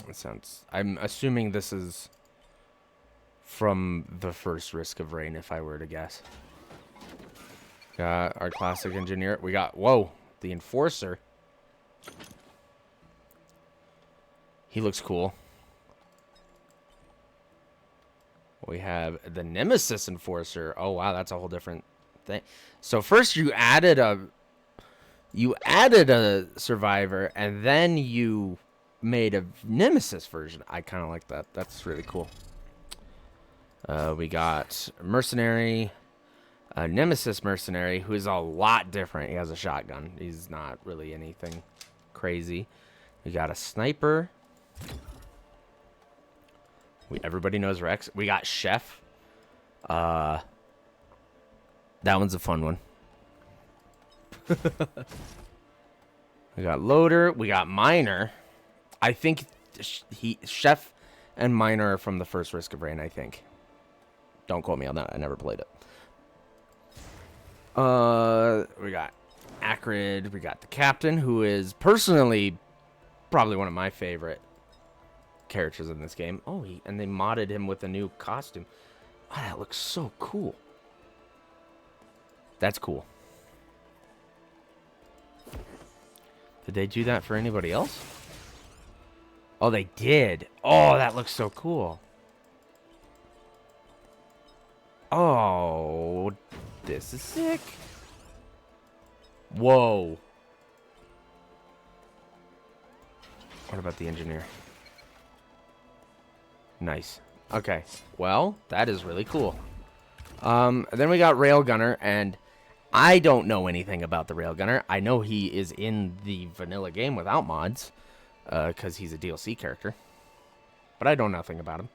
It sounds... I'm assuming this is from the first Risk of Rain, if I were to guess. Got our classic engineer. We got... Whoa! The Enforcer. He looks cool. We have the Nemesis Enforcer. Oh, wow. That's a whole different thing. So first you added a... You added a survivor, and then you made a Nemesis version. I kind of like that. That's really cool. We got Mercenary, a Nemesis Mercenary, who is a lot different. He has a shotgun. He's not really anything crazy. We got a Sniper. Everybody knows Rex. We got Chef. That one's a fun one. We got Loader. We got Miner. I think Chef and Miner are from the first Risk of Rain, I think. Don't quote me on that. I never played it. We got Acrid. We got the Captain, who is personally probably one of my favorite characters in this game. Oh, and they modded him with a new costume. Oh, that looks so cool. That's cool. Did they do that for anybody else? Oh, they did. Oh, that looks so cool. Oh, this is sick. Whoa. What about the engineer? Nice. Okay. Well, that is really cool. Then we got Railgunner, and I don't know anything about the Railgunner. I know he is in the vanilla game without mods, because he's a DLC character. But I don't know nothing about him.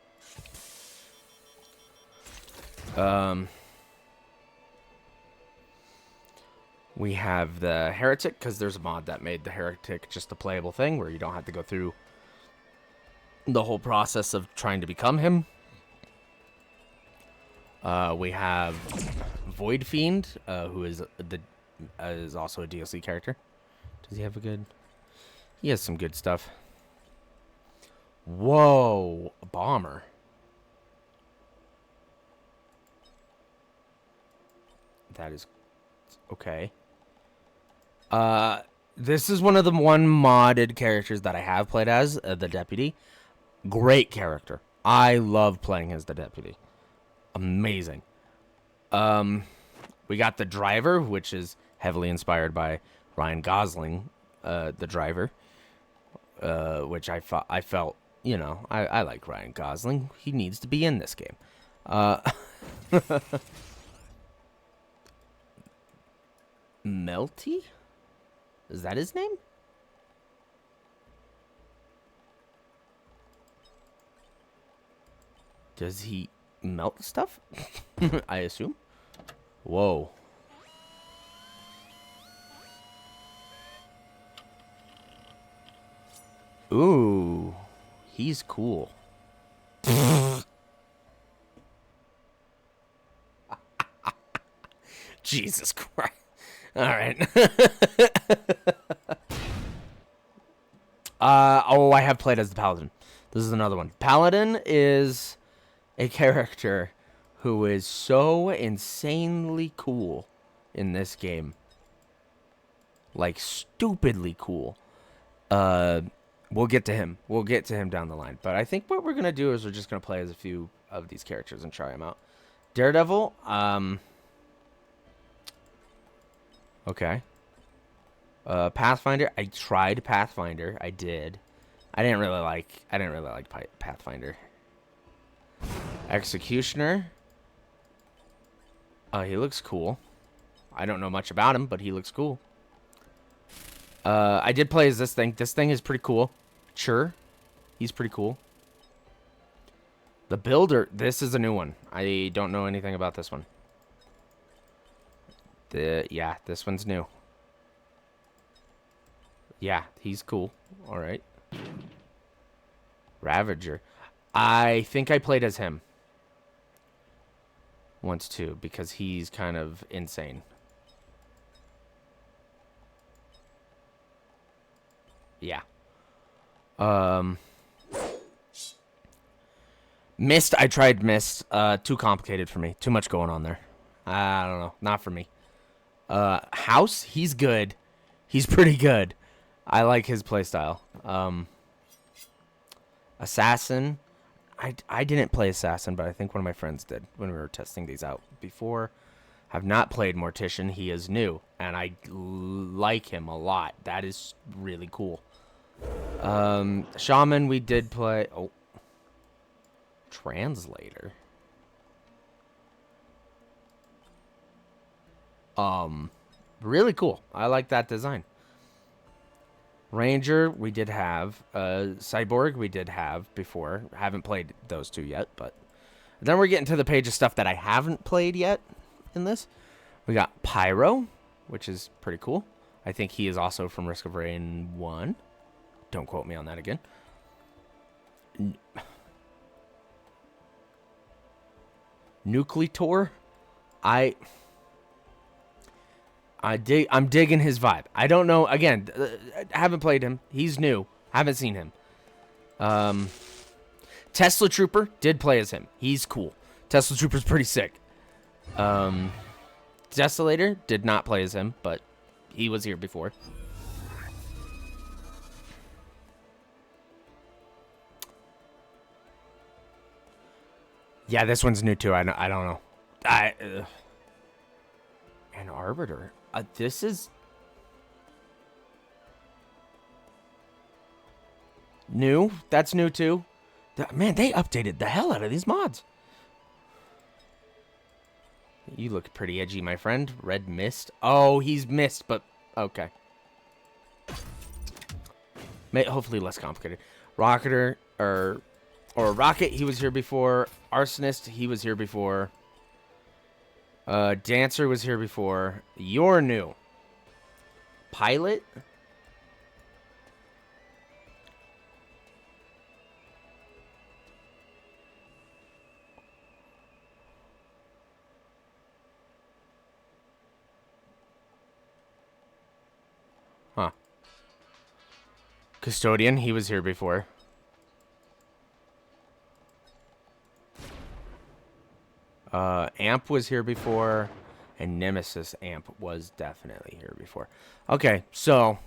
We have the Heretic, because there's a mod that made the Heretic just a playable thing, where you don't have to go through the whole process of trying to become him. We have Void Fiend, who is is also a DLC character. Does he have a good... He has some good stuff. Whoa, a bomber. That is... Okay. This is one of the modded characters that I have played as, the Deputy. Great character. I love playing as the Deputy. Amazing. We got the Driver, which is heavily inspired by Ryan Gosling, the Driver. Which I felt, you know, I like Ryan Gosling. He needs to be in this game. Melty? Is that his name? Does he melt stuff? I assume. Whoa. Ooh. He's cool. Jesus Christ. All right. Oh, I have played as the Paladin. This is another one. Paladin is a character who is so insanely cool in this game. Like, stupidly cool. We'll get to him. We'll get to him down the line. But I think what we're going to do is we're just going to play as a few of these characters and try them out. Daredevil, okay. Pathfinder, I tried Pathfinder. I did. I didn't really like Pathfinder. Executioner. He looks cool. I don't know much about him, but he looks cool. I did play as this thing. This thing is pretty cool. Sure. He's pretty cool. The Builder. This is a new one. I don't know anything about this one. Yeah, this one's new. Yeah, he's cool. All right. Ravager. I think I played as him once too, because he's kind of insane. Yeah. Mist, I tried Mist. Too complicated for me. Too much going on there. I don't know. Not for me. House, he's good. He's pretty good. I like his playstyle. Assassin, I didn't play Assassin, but I think one of my friends did when we were testing these out before. Have not played Mortician. He is new, and I like him a lot. That is really cool. Shaman, we did play. Oh, Translator. Really cool. I like that design. Ranger, we did have. Cyborg, we did have before. Haven't played those two yet, but then we're getting to the page of stuff that I haven't played yet in this. We got Pyro, which is pretty cool. I think he is also from Risk of Rain 1. Don't quote me on that again. Nucleator, I'm digging his vibe. I don't know. Again, I haven't played him. He's new. Haven't seen him. Tesla Trooper did play as him. He's cool. Tesla Trooper's pretty sick. Desolator did not play as him, but he was here before. Yeah, this one's new too. I don't know. An Arbiter. This is new. That's new too. Man, they updated the hell out of these mods. You look pretty edgy, my friend. Red Mist. Oh, he's Mist, but okay. Hopefully less complicated. Rocketer or Rocket. He was here before. Arsonist. He was here before. Dancer was here before. You're new. Pilot? Huh. Custodian, he was here before. Amp was here before, and Nemesis Amp was definitely here before. Okay, so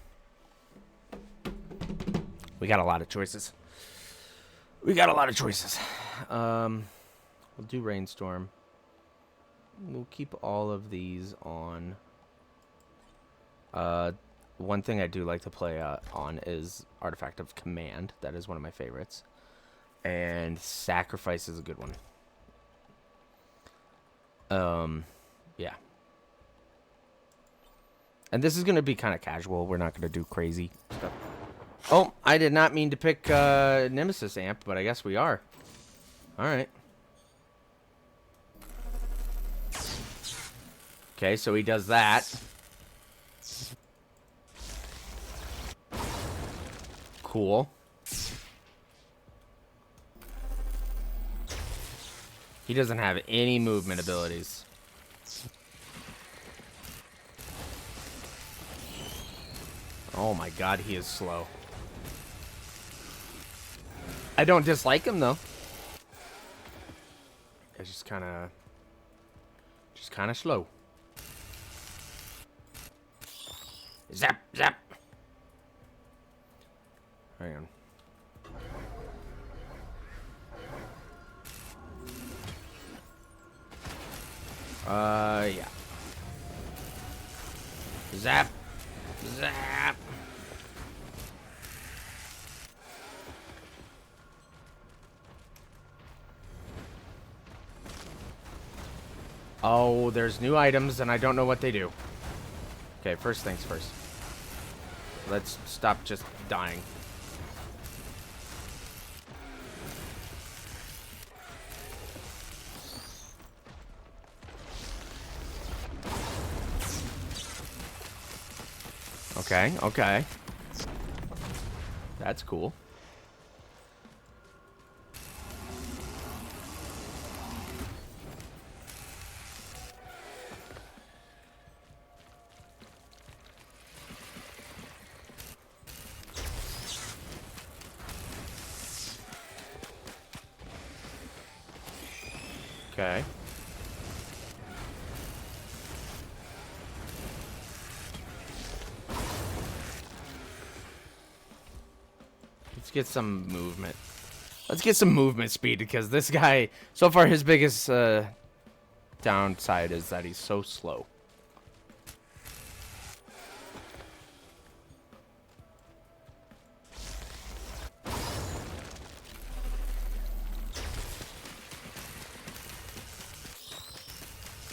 we got a lot of choices. We'll do Rainstorm. We'll keep all of these on. One thing I do like to play on is Artifact of Command. That is one of my favorites. And Sacrifice is a good one. Yeah. And this is going to be kind of casual. We're not going to do crazy stuff. Oh, I did not mean to pick Nemesis Amp, but I guess we are. Alright. Okay, so he does that. Cool. He doesn't have any movement abilities. Oh my god, he is slow. I don't dislike him though. It's just kind of slow. Zap, zap. Hang on. Yeah. Zap. Zap. Oh, there's new items, and I don't know what they do. Okay, first things first. Let's stop just dying. Okay, okay. That's cool. Okay. Let's get some movement. Let's get some movement speed because this guy, so far, his biggest downside is that he's so slow.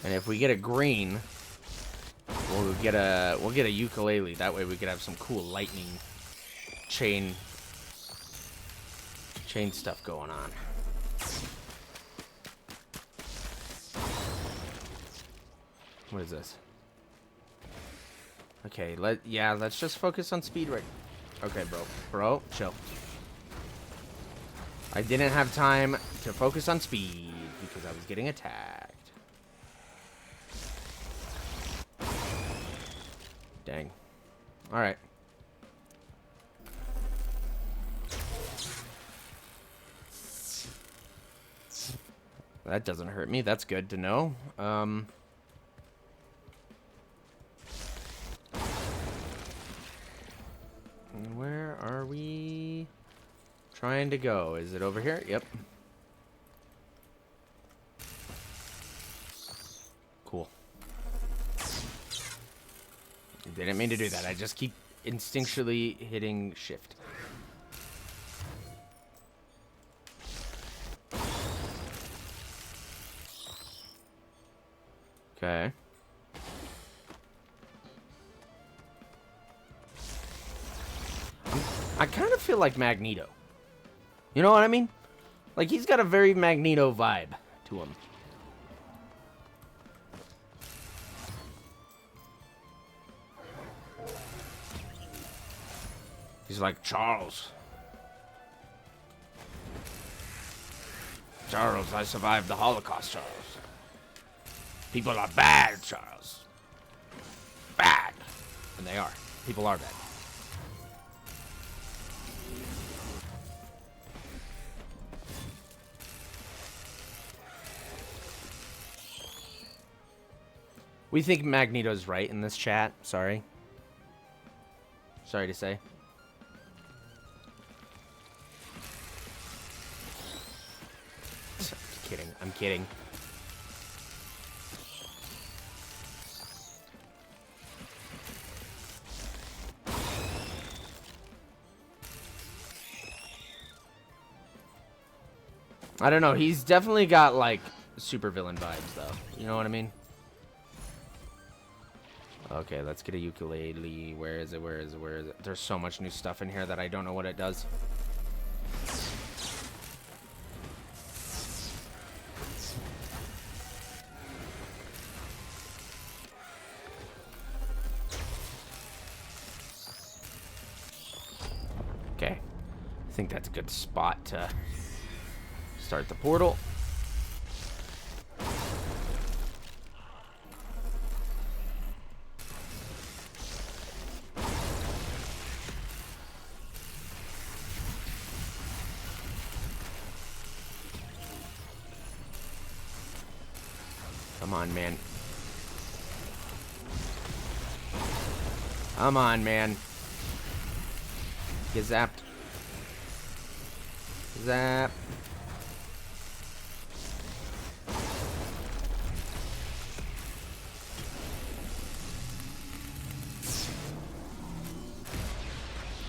And if we get a green, we'll get a ukulele. That way we could have some cool lightning chain stuff going on. What is this? Okay, let's just focus on speed right. Okay, bro, chill. I didn't have time to focus on speed because I was getting attacked. Dang. All right. That doesn't hurt me. That's good to know. And where are we trying to go? Is it over here? Yep. Cool. Didn't mean to do that. I just keep instinctually hitting shift. Okay. I kind of feel like Magneto. You know what I mean? Like, he's got a very Magneto vibe to him. He's like, Charles, I survived the Holocaust, Charles. People are bad, Charles. Bad. And they are. People are bad. We think Magneto's right in this chat. Sorry. Sorry to say. I'm kidding. I don't know. He's definitely got, like, supervillain vibes, though. You know what I mean? Okay, let's get a ukulele. Where is it? There's so much new stuff in here that I don't know what it does. Okay. I think that's a good spot to start the portal. Come on, man. Come on, man. Get zapped. Zap.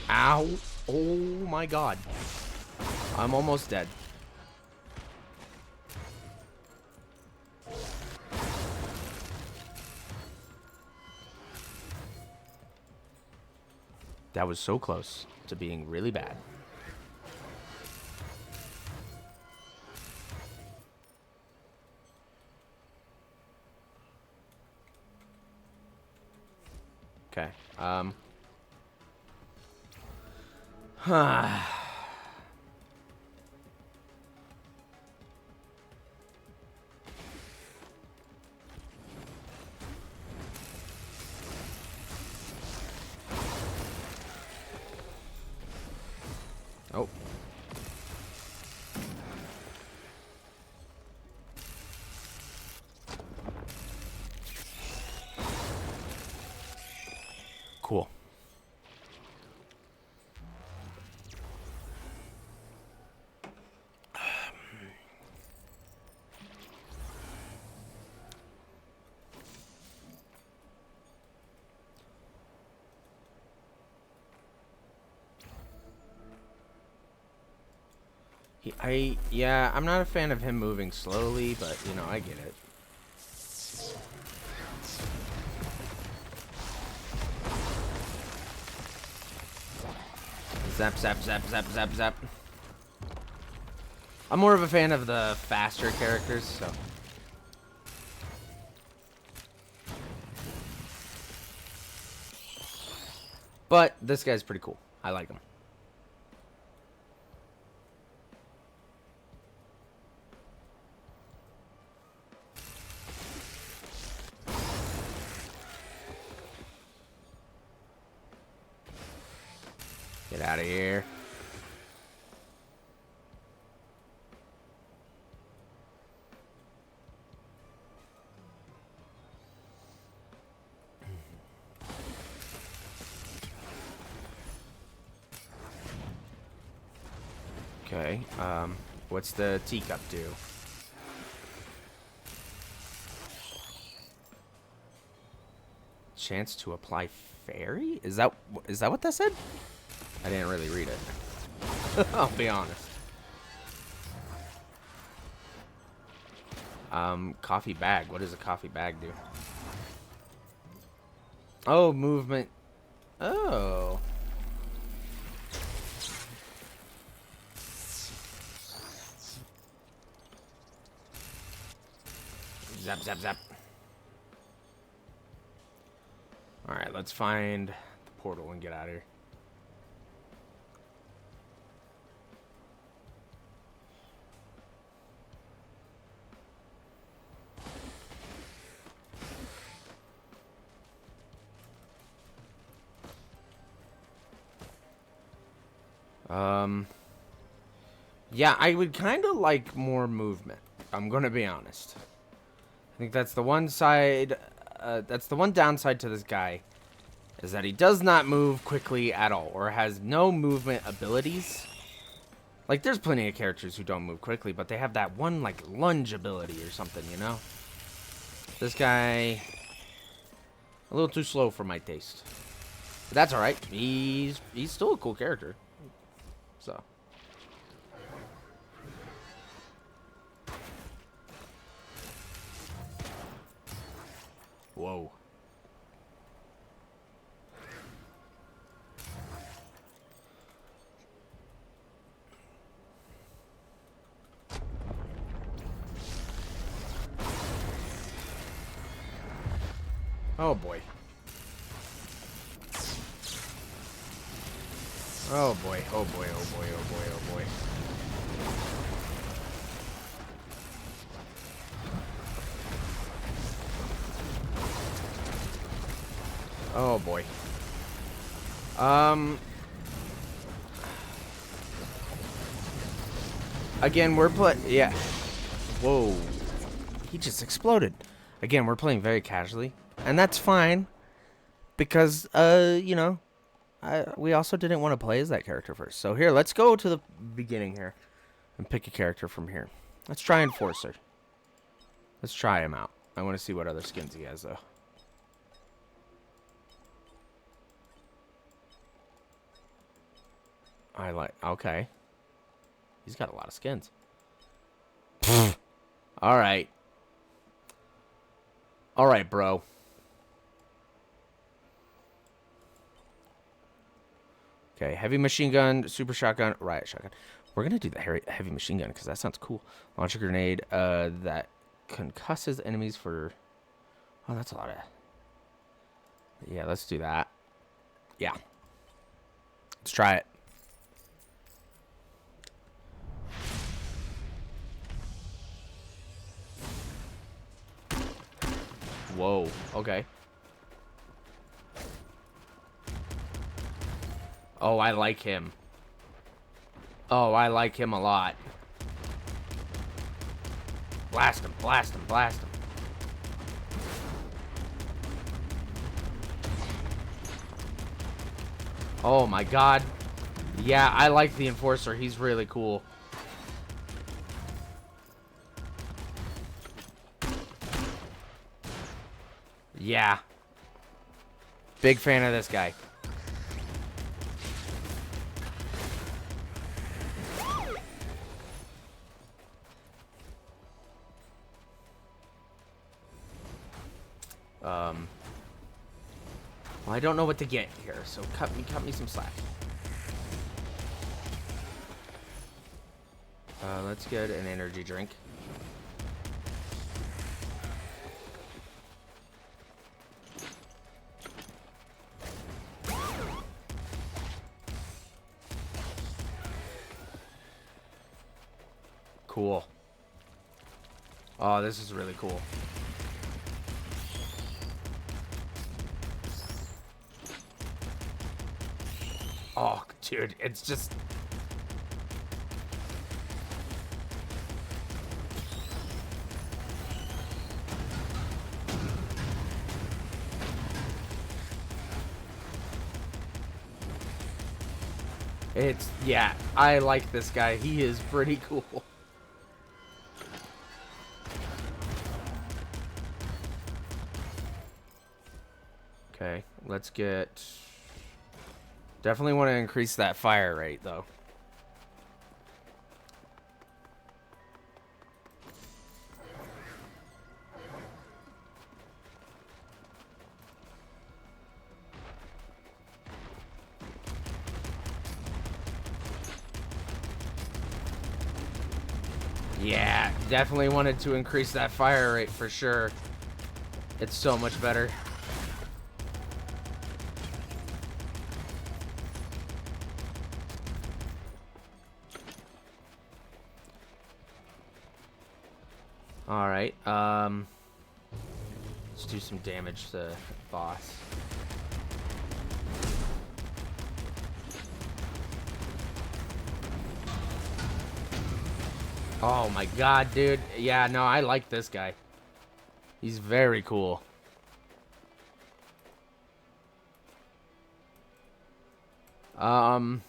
Ow. Oh my god. I'm almost dead. That was so close to being really bad. Okay. Oh. Cool. Yeah, I'm not a fan of him moving slowly, but, you know, I get it. Zap, zap, zap, zap, zap, zap. I'm more of a fan of the faster characters, so. But this guy's pretty cool. I like him. Get out of here. Okay, what's the teacup do? Chance to apply fairy? Is that what that said? I didn't really read it. I'll be honest. Coffee bag. What does a coffee bag do? Oh, movement. Oh. Zap, zap, zap. Alright, let's find the portal and get out of here. Yeah, I would kind of like more movement. I'm gonna be honest. I think that's the one side, that's the one downside to this guy, is that he does not move quickly at all, or has no movement abilities. Like, there's plenty of characters who don't move quickly, but they have that one, like, lunge ability or something, you know? This guy, a little too slow for my taste. But that's alright. He's still a cool character. So. Whoa. Oh boy. Oh boy, oh boy, oh boy, oh boy, oh boy. Oh boy. Again, yeah. Whoa. He just exploded. Again, we're playing very casually. And that's fine. Because, you know, we also didn't want to play as that character first. So here, let's go to the beginning here. And pick a character from here. Let's try Enforcer. Let's try him out. I want to see what other skins he has, though. Okay. He's got a lot of skins. Alright. Alright, bro. Okay, heavy machine gun, super shotgun, riot shotgun. We're going to do the heavy machine gun because that sounds cool. Launch a grenade that concusses enemies for... Oh, that's a lot of... Yeah, let's do that. Yeah. Let's try it. Whoa, okay. Oh, I like him. Oh, I like him a lot. Blast him, blast him, blast him. Oh my god. Yeah, I like the Enforcer. He's really cool. Yeah. Big fan of this guy. Well, I don't know what to get here, so cut me some slack. Let's get an energy drink. Cool. Oh, this is really cool. Oh, dude, it's just... yeah, I like this guy. He is pretty cool. Okay, let's get... Definitely want to increase that fire rate, though. Yeah, definitely wanted to increase that fire rate for sure. It's so much better. Alright, let's do some damage to the boss. Oh my god, dude. Yeah, no, I like this guy. He's very cool. Let's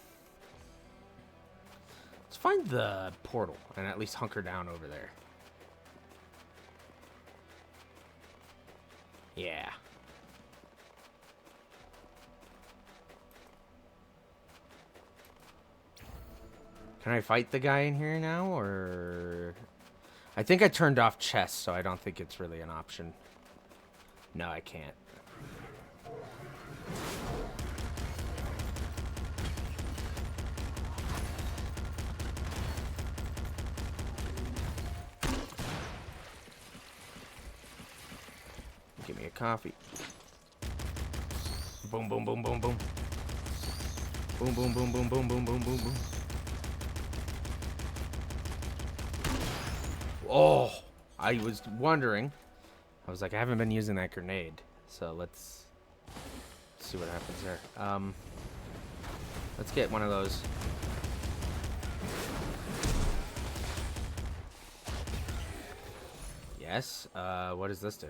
find the portal and at least hunker down over there. Yeah. Can I fight the guy in here now, or... I think I turned off chess, so I don't think it's really an option. No, I can't. Give me a coffee. Boom, boom, boom, boom, boom. Boom, boom, boom, boom, boom, boom, boom, boom, boom. Oh, I was wondering. I was like, I haven't been using that grenade, so let's see what happens there. Let's get one of those. Yes. What does this do?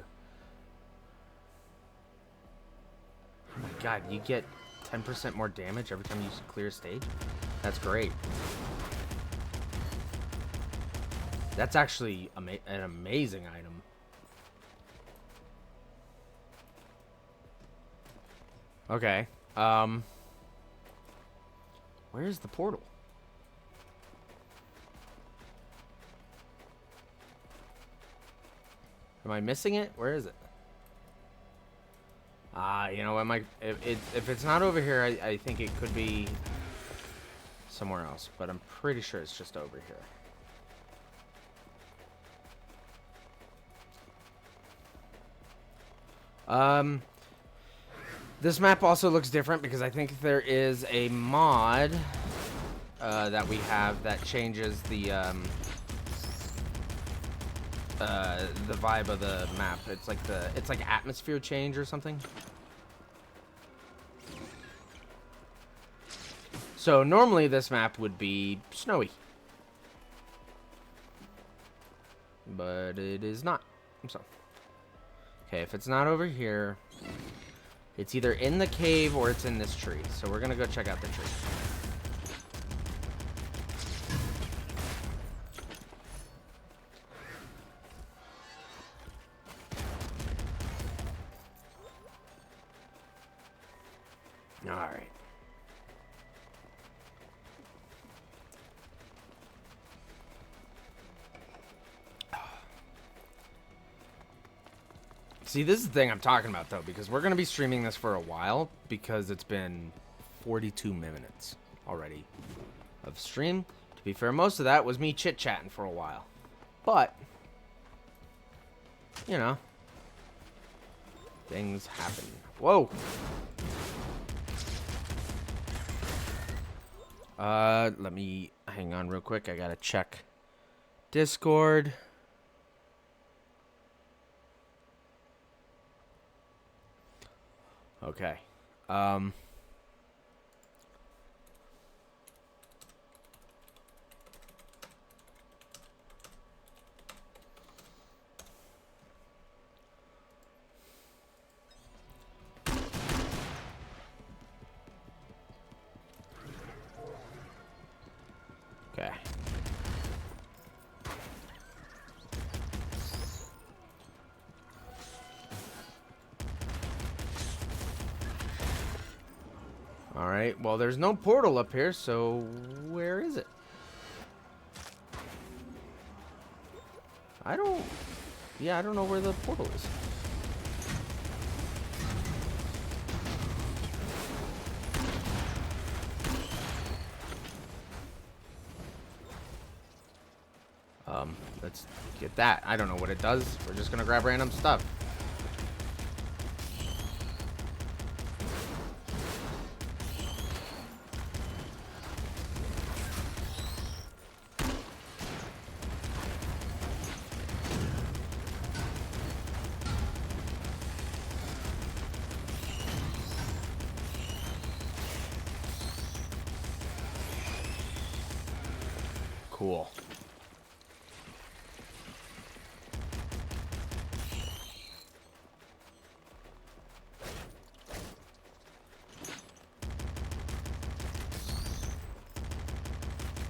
Oh my god, you get 10% more damage every time you clear a stage? That's great. That's actually an amazing item. Okay. Where's the portal? Am I missing it? Where is it? You know what? If it's not over here, I think it could be somewhere else. But I'm pretty sure it's just over here. This map also looks different because I think there is a mod that we have that changes the vibe of the map. It's like atmosphere change or something. So normally this map would be snowy, but it is not. So okay, if it's not over here, It's either in the cave or it's in this tree. So we're gonna go check out the tree. All right. See, this is the thing I'm talking about, though, because we're going to be streaming this for a while, because it's been 42 minutes already of stream. To be fair, most of that was me chit-chatting for a while. But, you know, things happen. Whoa! Let me hang on real quick. I got to check Discord. Okay. Okay. All right. Well, there's no portal up here, so where is it? I don't know where the portal is. Let's get that. I don't know what it does. We're just gonna grab random stuff. Cool.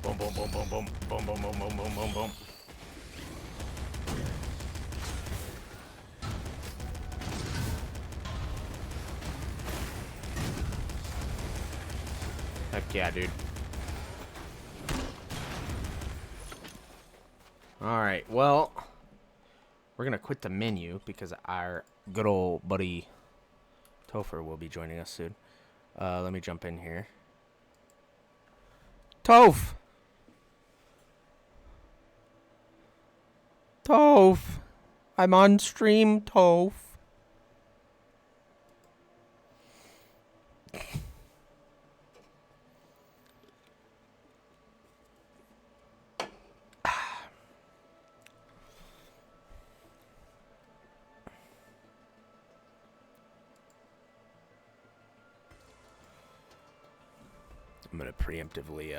Boom, boom, boom, boom, boom, boom, boom, boom, boom, boom, boom, boom. Heck yeah, dude. Alright, well, we're gonna quit the menu because our good old buddy Topher will be joining us soon. Let me jump in here. Toph! Toph! I'm on stream, Toph. I'm gonna preemptively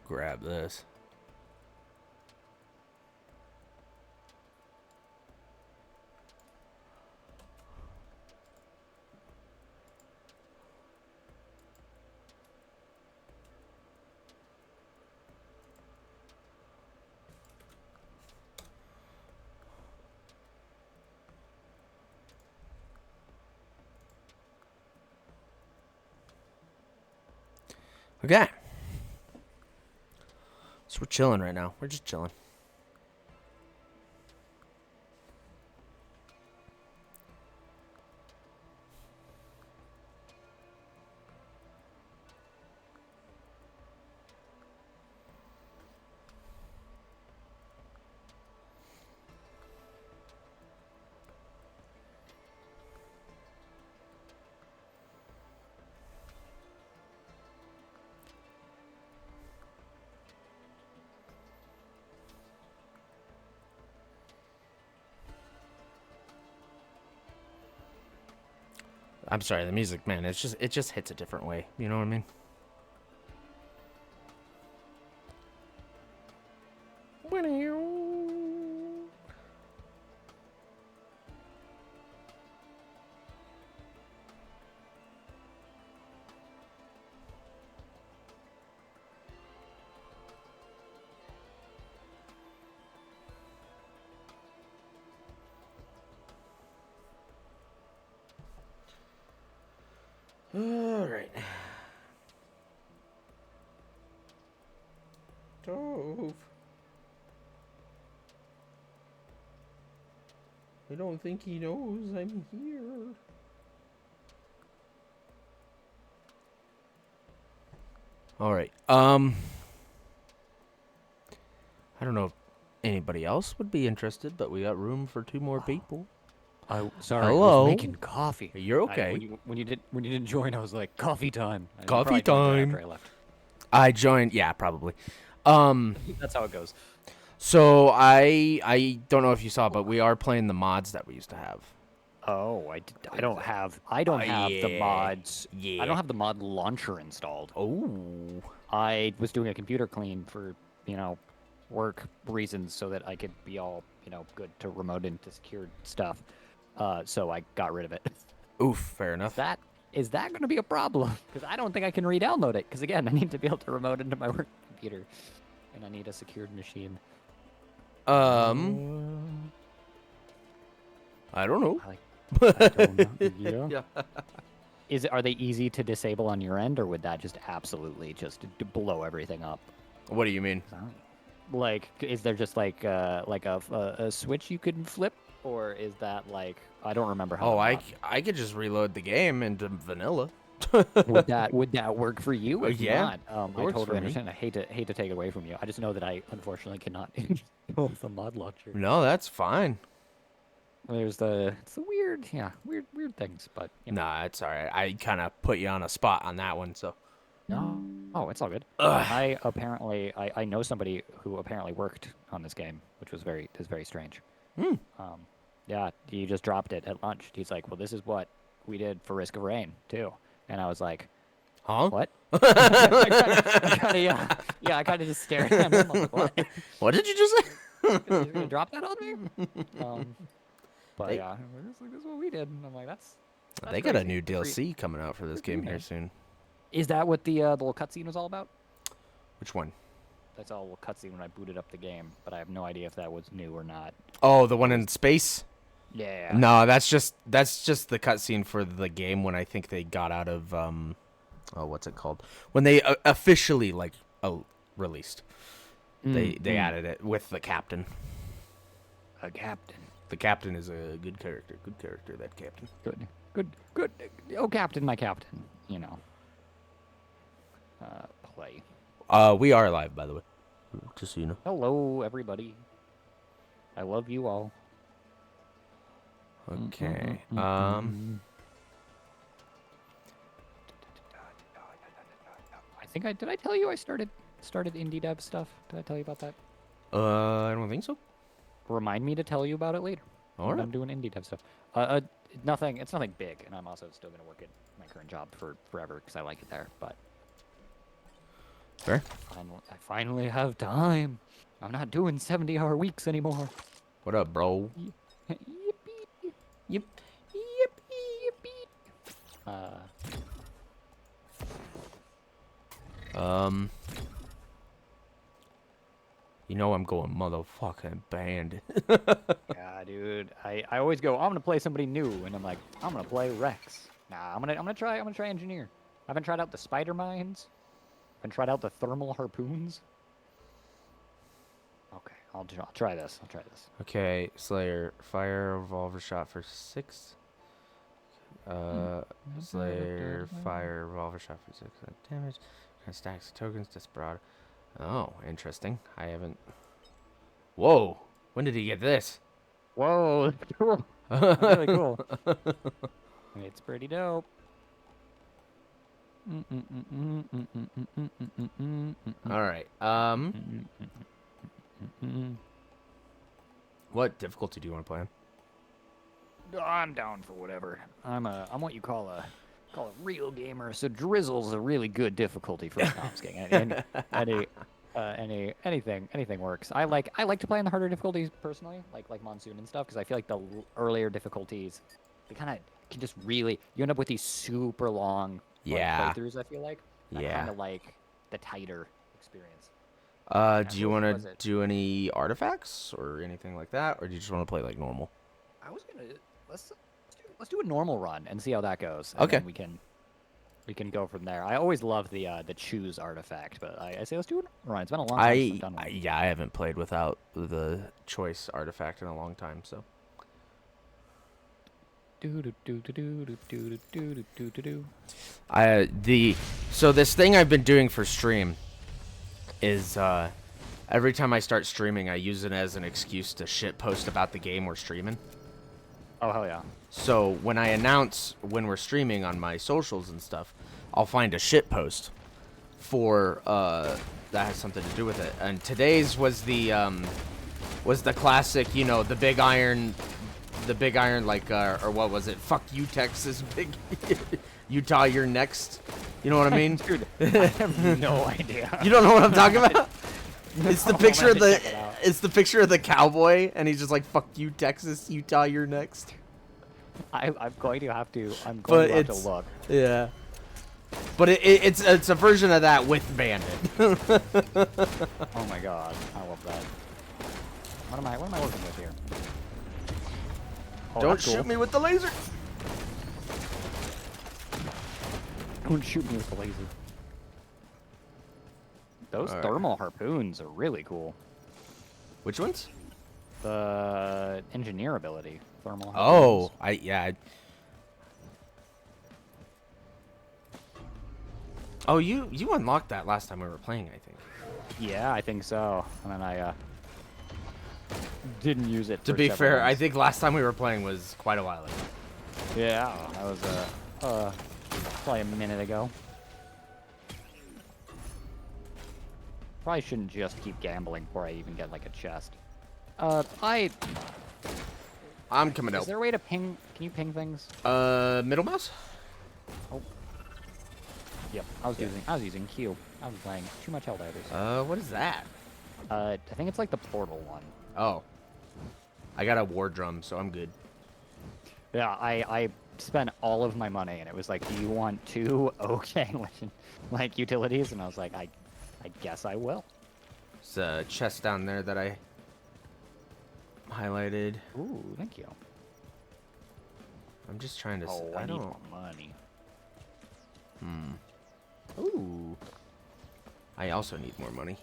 grab this. Okay. So we're chilling right now. We're just chilling. I'm sorry, the music, man, it just hits a different way. You know what I mean? All right. Tove. I don't think he knows I'm here. All right. I don't know if anybody else would be interested, but we got room for 2 more people. Sorry, I Hello. was making coffee. You're okay. When you didn't join, I was like, coffee time. And you Coffee probably joined right time. after I left. I joined. Yeah, probably. That's how it goes. So I don't know if you saw, but we are playing the mods that we used to have. Oh, I don't have the mods. I Yeah. don't have the mod launcher installed. Oh. I was doing a computer clean for, work reasons so that I could be all, good to remote into secured stuff. So I got rid of it. Oof. Fair enough. Is that going to be a problem? Because I don't think I can re-download it. Because again, I need to be able to remote into my work computer, and I need a secured machine. I don't know. I don't know. Yeah. Are they easy to disable on your end, or would that just absolutely just blow everything up? What do you mean? Like, is there just like a switch you can flip, or is that like I don't remember how? Oh, I could just reload the game into vanilla. would that work for you? If Yeah, not, I totally understand. I hate to take it away from you. I just know that I unfortunately cannot install the mod launcher. No, that's fine. It's the weird things, but Nah, it's all right. I kind of put you on a spot on that one, so. no, it's all good. Ugh. I know somebody who apparently worked on this game, which was very strange. Yeah, he just dropped it at lunch. He's like, "Well, this is what we did for Risk of Rain too," and I was like, Huh? "What?" I kind of just stared at him. I'm like, "What? What did you just say? You're gonna drop that on me?" But yeah, this is what we did, and I'm like, "That's They got a crazy. new Good for you." DLC coming out for this Good for you, game here man. soon. Is that what the little cutscene was all about? Which one? That's all a little cutscene when I booted up the game, but I have no idea if that was new or not. Oh, the one in space? Yeah. No, that's just the cutscene for the game when I think they got out of what's it called? When they officially released. They added it with the captain. A captain. The captain is a good character. Good character, that captain. Good. Oh, captain, my captain. Play. We are live, by the way. Just so you know. Hello, everybody. I love you all. Okay. I think did I tell you I started indie dev stuff? Did I tell you about that? I don't think so. Remind me to tell you about it later. All right. I'm doing indie dev stuff. It's nothing big, and I'm also still gonna work at my current job for forever because I like it there. But Fair. I finally have time. I'm not doing 70-hour weeks anymore. What up, bro? Yippee! Yippee! Yippee! You know I'm going motherfucking bandit. Yeah, dude. I always go, I'm gonna play somebody new, and I'm like, I'm gonna play Rex. Nah, I'm gonna try engineer. I haven't tried out the spider mines. I haven't tried out the thermal harpoons. Okay, I'll try this. Okay, Slayer, fire revolver shot for 6. Slayer, fire revolver shot for 6 damage. Stacks of tokens, desperado. Oh, interesting. I haven't. Whoa! When did he get this? Whoa, that's cool. That's really cool. It's pretty dope. All right. What difficulty do you want to play on? I'm down for whatever. I'm what you call a real gamer. So drizzle's a really good difficulty for me. No, I'm just kidding. Anything works. I like to play on the harder difficulties personally, like Monsoon and stuff, because I feel like the earlier difficulties, they kind of can just really you end up with these super long playthroughs. I feel like. I kind of like the tighter experience. Do you want to do any artifacts or anything like that, or do you just want to play like normal? I was gonna let's do a normal run and see how that goes. Okay. And then we can we can go from there. I always love the choose artifact, but I say let's do it. Right, it's been a long time since I've I, done one. yeah, I haven't played without the choice artifact in a long time, so. So this thing I've been doing for stream is every time I start streaming, I use it as an excuse to shit post about the game we're streaming. Oh hell yeah! So when I announce when we're streaming on my socials and stuff, I'll find a shit post for that has something to do with it. And today's was the classic, you know, the big iron like or what was it? Fuck you, Texas, big Utah, you're next. You know what I mean? Dude, I have no idea. You don't know what I'm talking about? It's the No, picture I'm of gonna the check it out. it's the picture of the cowboy, and he's just like, "Fuck you, Texas, Utah, you're next." I'm going to have to. I'm But going to have to it's look. yeah. But it's a version of that with Bandit. Oh my god, I love that. What am I working with here? Oh, Don't that's cool. shoot me with the laser. Don't shoot me with the laser. Those Alright. thermal harpoons are really cool. Which ones? The engineer ability, thermal Oh, harpoons. Oh, you unlocked that last time we were playing, I think. Yeah, I think so. And then I didn't use it. To for be several fair, I months. think last time we were playing was quite a while ago. Yeah, that was probably a minute ago. Probably shouldn't just keep gambling before I even get like a chest. I'm coming Is out. there a way to ping? Can you ping things? Middle mouse? Oh. Yep. I was using Q. I was playing too much Helldivers. What is that? I think it's like the portal one. Oh. I got a war drum, so I'm good. Yeah, I spent all of my money, and it was like, do you want two okay like utilities? And I was like, I guess I will. There's a chest down there that I highlighted. Ooh, thank you. I'm just trying to. Oh, I need don't. more money. Ooh. I also need more money.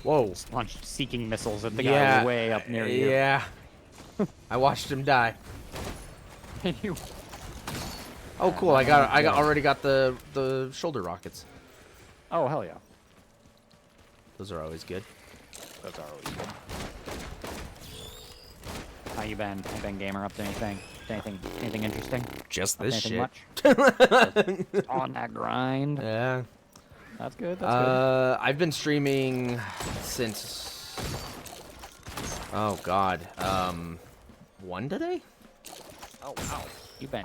Whoa. Just launched seeking missiles at the Yeah. guy way up near you. Yeah. I watched him die. You. Oh, cool. I already got the shoulder rockets. Oh, hell yeah. Those are always good. Those are always good. How you been? Gamer? Up to anything? Anything interesting? Just Up to this anything shit. much? Just on that grind. Yeah. That's good. That's good. I've been streaming since. Oh God. 1 today? Oh wow.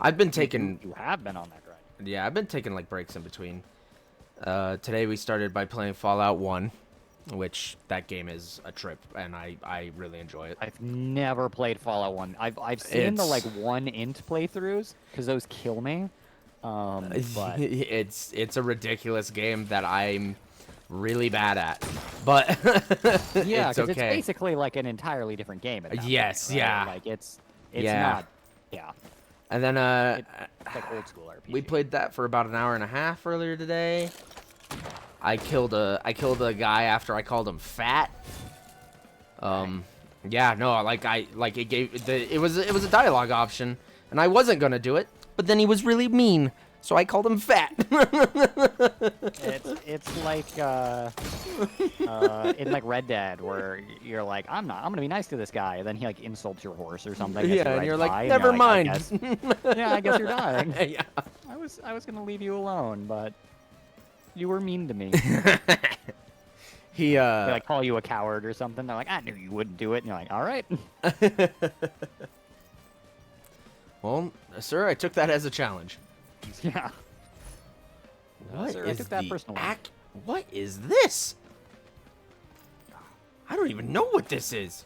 I've been taking. You have been on that grind. Yeah, I've been taking like breaks in between. Today we started by playing Fallout 1, which that game is a trip, and I really enjoy it. I've never played Fallout 1. I've seen the like It's- 1 int playthroughs because those kill me. But it's a ridiculous game that I'm really bad at, but yeah, it's because it's okay. basically like an entirely different game. At that Yes, point, right? yeah. Like it's Yeah. not. Yeah, And then it's like old school RPG. we played that for about an hour and a half earlier today. I killed a guy after I called him fat. Yeah, no, it was a dialogue option, and I wasn't gonna do it, but then he was really mean, so I called him fat. It's like in like Red Dead where you're like, I'm gonna be nice to this guy, and then he like insults your horse or something. as you Yeah, and ride you're by, like, and never you're like, mind. Yeah, I guess you're dying. Yeah. I was gonna leave you alone, but you were mean to me. He They like call you a coward or something. They're like, I knew you wouldn't do it, and you're like, all right. Well, sir, I took that as a challenge. Yeah. What sir, I is took that the personally. What is this? I don't even know what this is.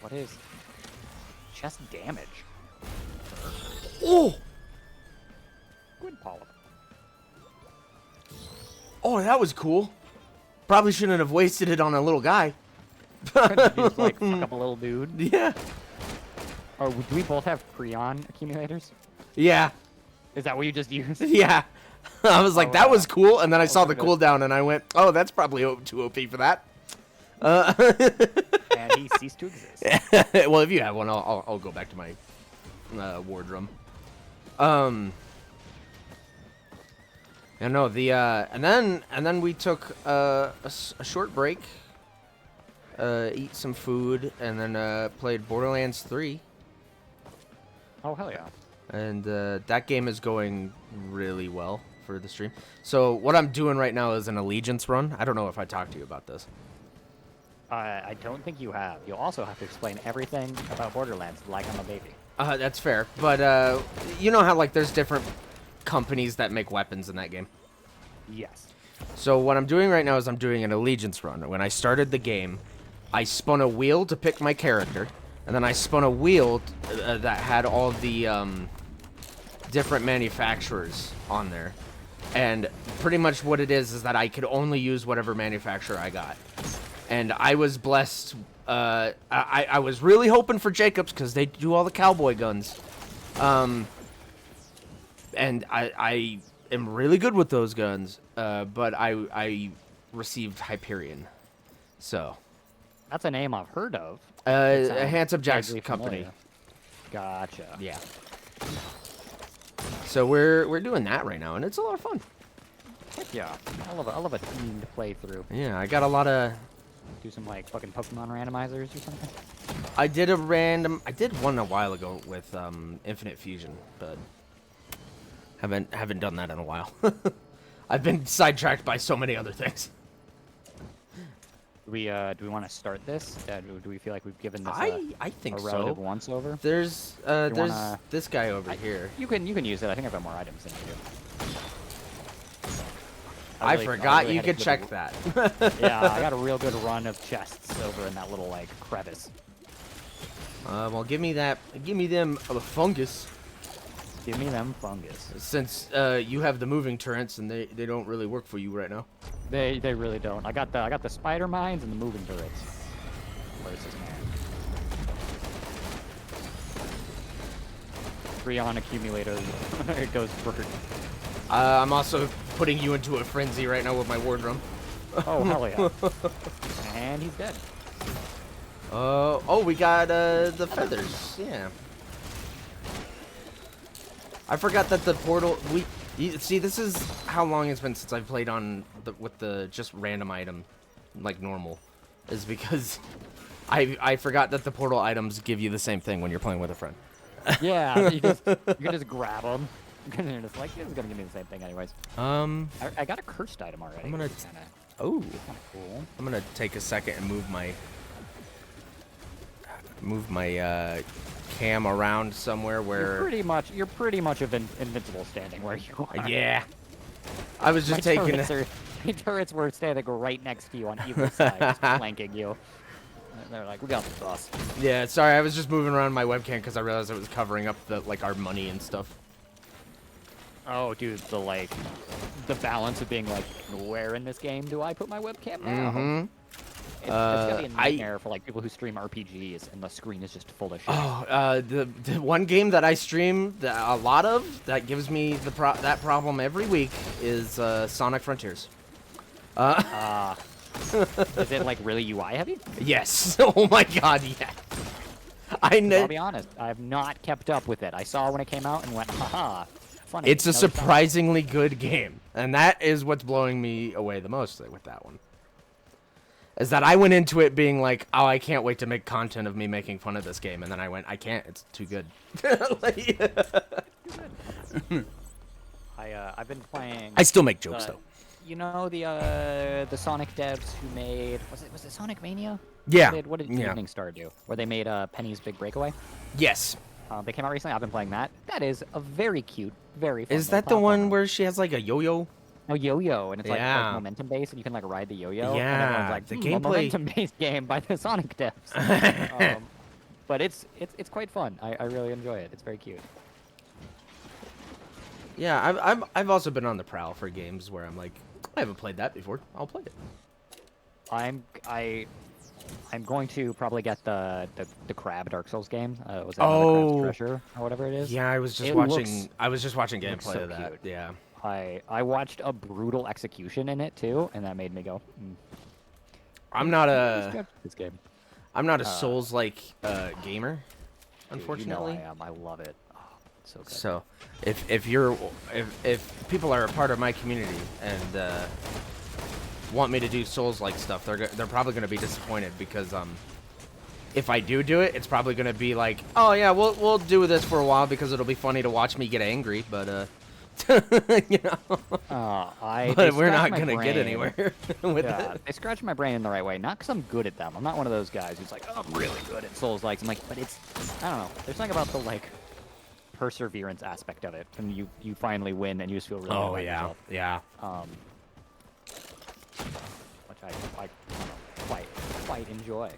What is chest damage? Oh, Good polyp. oh, that was cool. Probably shouldn't have wasted it on a little guy. Just like fuck up a little dude. Yeah. Or do we both have Creon accumulators? Yeah. Is that what you just used? Yeah. I was like, that was cool, and then I saw the look at it. cooldown, and I went, oh, that's probably too OP for that. And he ceased to exist. Well, if you have one, I'll go back to my wardroom. Yeah, no, and then we took a short break, eat some food, and then played Borderlands 3. Oh hell yeah! And that game is going really well for the stream. So what I'm doing right now is an allegiance run. I don't know if I talked to you about this. I don't think you have. You'll also have to explain everything about Borderlands like I'm a baby. That's fair, but you know how like there's different companies that make weapons in that game. Yes. So what I'm doing right now is I'm doing an allegiance run. When I started the game, I spun a wheel to pick my character, and then I spun a wheel that had all the different manufacturers on there. And pretty much what it is that I could only use whatever manufacturer I got. And I was blessed. I was really hoping for Jacobs because they do all the cowboy guns. And I am really good with those guns. But I received Hyperion. So. That's a name I've heard of. A Handsome Jack's vaguely company. familiar. Gotcha. Yeah. So we're doing that right now, and it's a lot of fun. Heck yeah. I love a teamed playthrough. Yeah, I got a lot of. Do some like fucking Pokemon randomizers or something. I did one a while ago with Infinite Fusion, but haven't done that in a while. I've been sidetracked by so many other things. Do we want to start this? Do we feel like we've given this I think a relative so. once over? There's this guy over here. You can use it. I think I've got more items than you do. I forgot really you had a could good check that. Yeah, I got a real good run of chests over in that little like crevice. Well, give me them fungus. Give me them fungus. Since you have the moving turrets and they don't really work for you right now. They really don't. I got the spider mines and the moving turrets. Where's this man? Freon accumulator. It goes bird. I'm also putting you into a frenzy right now with my wardroom. Oh hell yeah! And he's dead. Oh, we got the feathers. Yeah. I forgot that the portal. See, this is how long it's been since I've played on with the just random item, like normal, is because I forgot that the portal items give you the same thing when you're playing with a friend. Yeah, you can just grab them. You're just like, this is gonna give me the same thing anyways. I got a cursed item already. I'm gonna. Kinda Oh. cool. I'm gonna take a second and move my cam around somewhere where. You're pretty much invincible standing where you are. Yeah. I was just taking. My turrets were standing right next to you on either side, just flanking you. And they're like, we got the boss. Yeah, sorry, I was just moving around my webcam because I realized it was covering up our money and stuff. Oh, dude, the balance of being like, where in this game do I put my webcam now? Mm-hmm. It's gonna be a nightmare for like people who stream RPGs and the screen is just full of shit. Oh, the one game that I stream a lot of that gives me that problem every week is Sonic Frontiers. Is it like really UI heavy? Yes. Oh my God, yeah. I'll be honest, I have not kept up with it. I saw when it came out and went, haha, funny. It's a surprisingly good game, and that is what's blowing me away the most with that one. Is that I went into it being like, oh, I can't wait to make content of me making fun of this game, and then I went, I can't, it's too good. I've been playing. I still make jokes though. You know the Sonic devs who made was it Sonic Mania? Yeah. What did Evening Star do? Where they made Penny's Big Breakaway? Yes. They came out recently. I've been playing that. That is a very cute, very fun. Is that the one where she has like a yo-yo? No, yo-yo, and it's like Yeah. momentum based, and you can like ride the yo-yo. Yeah, and everyone's like, the a gameplay- momentum-based game by the Sonic devs. But it's quite fun. I really enjoy it. It's very cute. Yeah, I've also been on the prowl for games where I'm like, I haven't played that before. I'll play it. I'm going to probably get the crab Dark Souls game. Was it another Crab's Oh, Treasure or whatever it is? yeah, I was just It watching. looks I was just watching it looks gameplay so of that. cute. Yeah. I watched a brutal execution in it too, and that made me go, I'm not this game. I'm not a Uh, Souls like gamer, Dude, unfortunately. you know I am. I love it. Oh, it's so good. So, if people are a part of my community and want me to do Souls like stuff, they're probably gonna be disappointed because if I do it, it's probably gonna be like, oh yeah, we'll do this for a while because it'll be funny to watch me get angry, but you know, but we're not gonna get anywhere with it. They scratch my brain in the right way. Not because I'm good at them. I'm not one of those guys who's like, oh, I'm really good at Souls likes. I'm like, but it's, I don't know. There's something about the like perseverance aspect of it, and you finally win, and you just feel really good Oh about yeah, yourself. yeah. Which I don't know, quite enjoy.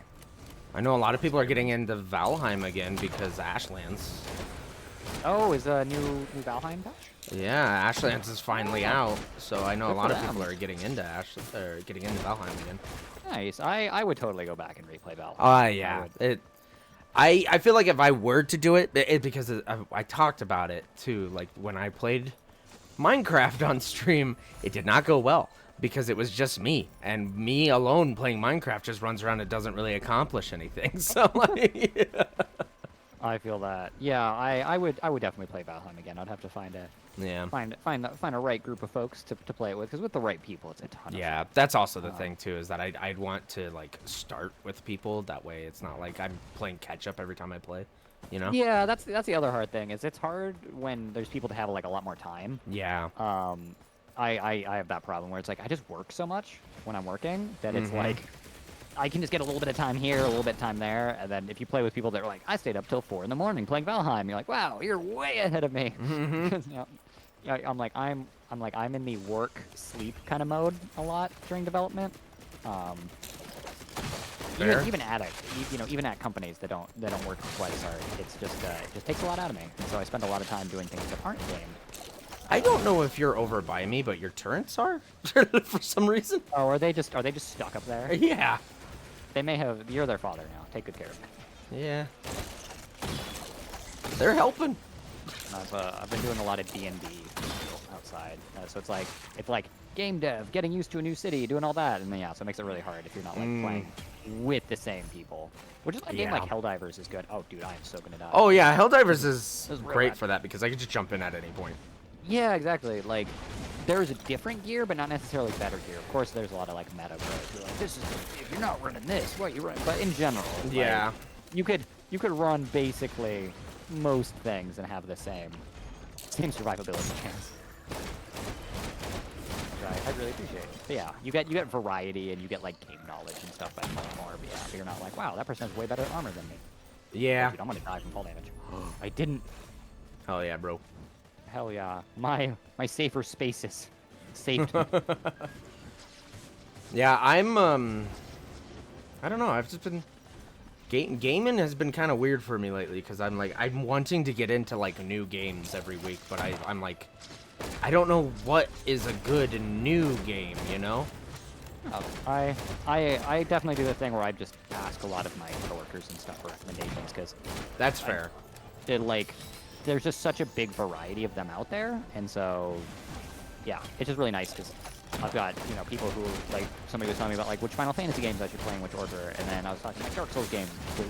I know a lot of people are getting into Valheim again because Ashlands. Oh, is a new Valheim patch? Yeah, Ashlands is finally out, so I know a Good lot for of people them. are getting into getting into Valheim again. Nice. I would totally go back and replay Valheim. Yeah. I feel like if I were to do it, because I talked about it too, like when I played Minecraft on stream, it did not go well because it was just me, and me alone playing Minecraft just runs around and doesn't really accomplish anything. So like, I feel that. Yeah, I would definitely play Valheim again. I'd have to find a right group of folks to play it with, because with the right people, it's a ton of yeah, fun. that's also the thing too, is that I'd want to like start with people. That way, it's not like I'm playing catch up every time I play. You know? Yeah, that's the other hard thing, is it's hard when there's people to have like a lot more time. Yeah. I have that problem where it's like I just work so much when I'm working that it's like I can just get a little bit of time here, a little bit of time there, and then if you play with people that are like, I stayed up till 4 in the morning playing Valheim, you're like, wow, you're way ahead of me. I'm in the work sleep kind of mode a lot during development. Even at it, even at companies that don't work quite as hard, it's just it just takes a lot out of me. And so I spend a lot of time doing things that aren't gamed. I don't know if you're over by me, but your turrets are for some reason. Oh, are they just stuck up there? Yeah. They may have. You're their father now. Take good care of them. Yeah. They're helping. I've been doing a lot of D&D outside, so it's like game dev, getting used to a new city, doing all that, and then so it makes it really hard if you're not like playing with the same people. Which is a game like Helldivers is good. Oh, dude, I am so gonna die. Oh yeah, Helldivers is great bad. for that because I can just jump in at any point. Yeah, exactly. Like, there's a different gear, but not necessarily better gear. Of course, there's a lot of like meta where you're like, this is if you're not running this, what you run? But in general, Yeah. like, you could run basically most things and have the same survivability chance. Which I really appreciate. But yeah, you get variety and you get like game knowledge and stuff by playing more. But yeah, you're not like, wow, that person has way better armor than me. Yeah. Oh, dude, I'm gonna die from fall damage. I didn't. Hell yeah, bro. Hell yeah. My safer spaces saved me. Yeah, I'm I don't know. I've just been gaming has been kind of weird for me lately because I'm wanting to get into like new games every week, but I'm like I don't know what is a good new game, you know? Oh, I definitely do the thing where I just ask a lot of my coworkers and stuff for recommendations because That's fair. There's just such a big variety of them out there, and so yeah, it's just really nice because I've got people who like somebody was telling me about like which Final Fantasy games I should play in which order, and then I was talking like Dark Souls games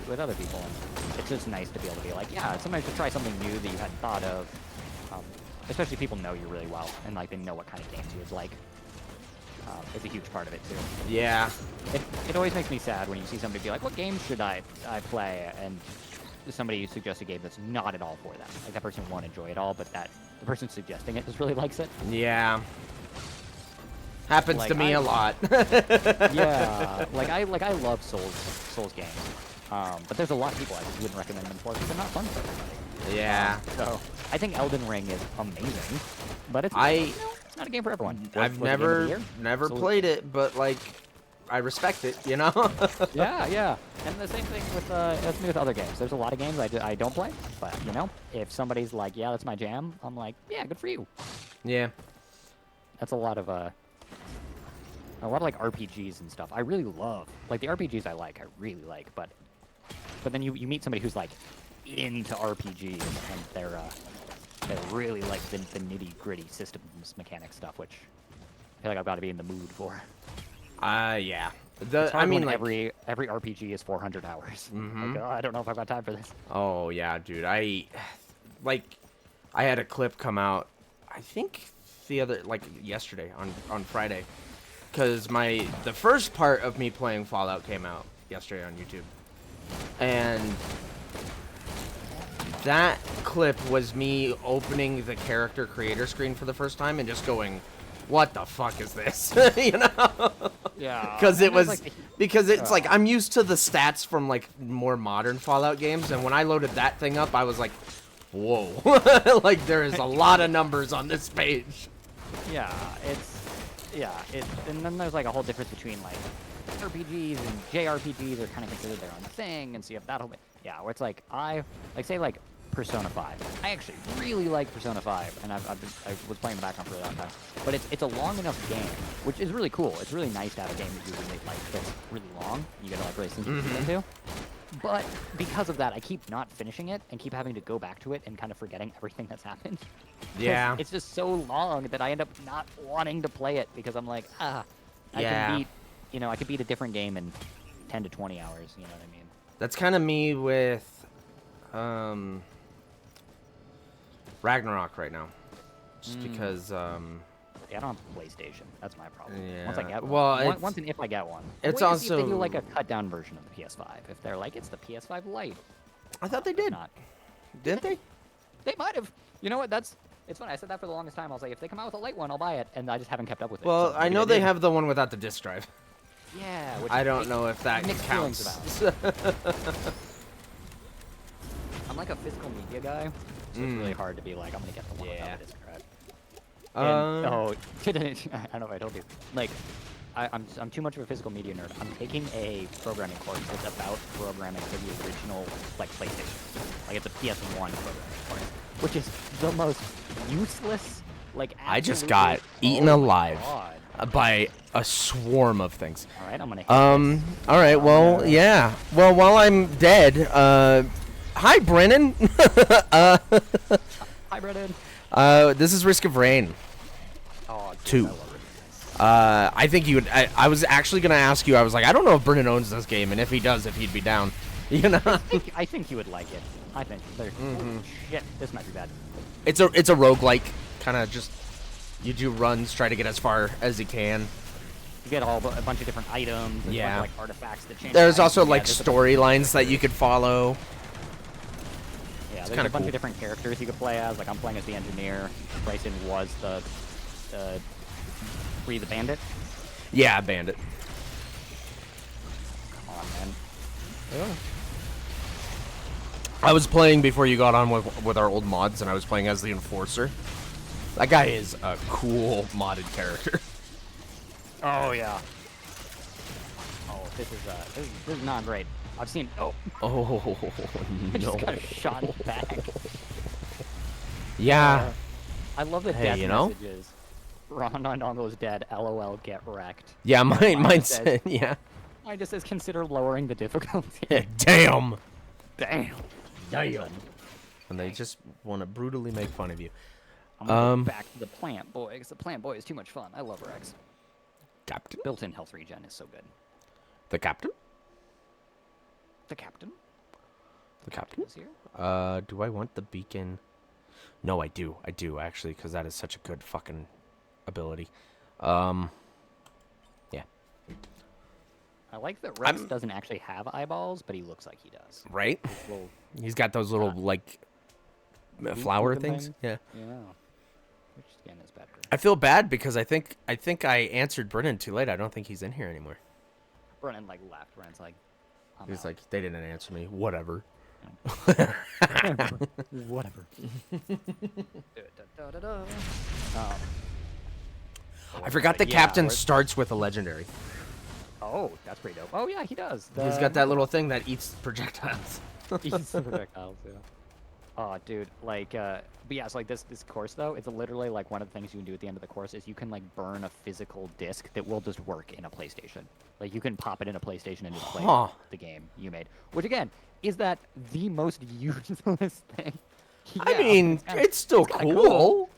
with other people, and it's just nice to be able to be like, yeah, sometimes to try something new that you hadn't thought of, especially if people know you really well and like they know what kind of games you would like. It's a huge part of it too. Yeah. It always makes me sad when you see somebody be like, what game should I play, and somebody suggests a game that's not at all for them. Like that person won't enjoy it all, but the person suggesting it just really likes it. Yeah. Happens to me a lot. Yeah, I love Souls games, but there's a lot of people I just wouldn't recommend them for because they're not fun for everybody. Yeah. So I think Elden Ring is amazing, but it's not a game for everyone. I've never played it, but like I respect it, you know? Yeah. And the same thing with other games. There's a lot of games I don't play, but if somebody's like, yeah, that's my jam, I'm like, yeah, good for you. Yeah. That's a lot of A lot of like RPGs and stuff. I really love like the RPGs I really like, but then you meet somebody who's like into RPGs and they really like the nitty gritty systems mechanic stuff, which I feel like I've got to be in the mood for. Yeah. It's hard I mean, when like, every RPG is 400 hours. Mhm. Like, oh, I don't know if I've got time for this. oh yeah, dude. I had a clip come out. I think yesterday on Friday, because the first part of me playing Fallout came out yesterday on YouTube, and that clip was me opening the character creator screen for the first time and just going, "What the fuck is this?" You know? Yeah. Because it was like, because it's like I'm used to the stats from like more modern Fallout games, and when I loaded that thing up, I was like, "Whoa!" Like there is a lot of numbers on this page. yeah, and then there's like a whole difference between like RPGs and JRPGs are kind of considered their own thing, and so you have that whole bit. Yeah, where it's like say like Persona 5. I actually really like Persona 5, and I was playing the background for a long time. But it's a long enough game, which is really cool. It's really nice to have a game that you really like that's really long. You gotta like really sink your teeth into. But because of that, I keep not finishing it and keep having to go back to it and kind of forgetting everything that's happened. Yeah. It's just so long that I end up not wanting to play it because I'm like, I Yeah. I could beat a different game in 10 to 20 hours. You know what I mean? That's kind of me with Ragnarok right now, just because Yeah, I don't have a PlayStation. That's my problem. Yeah. Once I get one. Well, Once and if I get one. it's Wait to see if they also- do like a cut-down version of the PS5. If they're like, it's the PS5 Lite. I thought they If did. not. Didn't they? They might have. You know what? It's funny. I said that for the longest time. I was like, if they come out with a light one, I'll buy it. And I just haven't kept up with it. Well, so I maybe know they did. have the one without the disc drive. Yeah. Which I don't know if that mixed feelings counts. I'm like a physical media guy, so it's really hard to be like, I'm gonna get the one Yeah. without the disc drive. And, Um, I don't know if I told you. Like, I'm too much of a physical media nerd. I'm taking a programming course that's about programming for the original like PlayStation. Like it's a PS1 programming course, which is the most useless. Like I just absolutely- got eaten oh my alive God. by a swarm of things. All right, I'm gonna. Hit this. All right. Well, yeah. Well, while I'm dead, hi, Brennan. Hi, Brennan. This is Risk of Rain. Oh, dude, 2. I love it. I think you would. I was actually gonna ask you. I was like, I don't know if Brennan owns this game, and if he does, if he'd be down. You know. I think you would like it. I think. Holy shit, this might be bad. It's a roguelike, kind of just you do runs, try to get as far as you can. You get a bunch of different items. And Yeah. a bunch of, like artifacts that change. There's lives. also Yeah, like there's a storylines that you could follow. Yeah, there's kinda a bunch cool. of different characters you could play as. Like I'm playing as the engineer. Bryson was the were you the bandit? Yeah, Bandit. Come on, man. I was playing before you got on with our old mods, and I was playing as the Enforcer. That guy is a cool modded character. Oh yeah. Oh, this is not great. I've seen. Oh, Oh I just no! got shot in the back. Yeah, I love the Hey, death you know? messages. Ron Dongo's dead. LOL. Get wrecked. yeah. Mine says- said, yeah. I just says consider lowering the difficulty. Damn. Damn. Damn. And they just want to brutally make fun of you. I'm gonna go back to the plant boy because the plant boy is too much fun. I love Rex. Captain. Built-in health regen is so good. The captain. The captain The captain. is here. Do I want the beacon? No, I do. I do actually, because that is such a good fucking ability. Yeah. I like that Rex doesn't actually have eyeballs, but he looks like he does. Right. Little, He's got those little like flower looking things. Yeah. yeah. Which skin is better? I feel bad because I think I answered Brennan too late. I don't think he's in here anymore. Brennan like left. Brennan's like, I'm He's out. like, they didn't answer me. Whatever. Whatever. I forgot the Yeah, captain we're- starts with a legendary. Oh, that's pretty dope. Oh yeah, he does. He's got that little thing that eats projectiles. He's projectiles, yeah. Oh, dude, like, but yeah, so like this course though, it's literally like one of the things you can do at the end of the course is you can like burn a physical disc that will just work in a PlayStation. Like you can pop it in a PlayStation and just play Huh. the game you made. Which again, is that the most useless thing? I Yeah, mean, it's still kinda cool.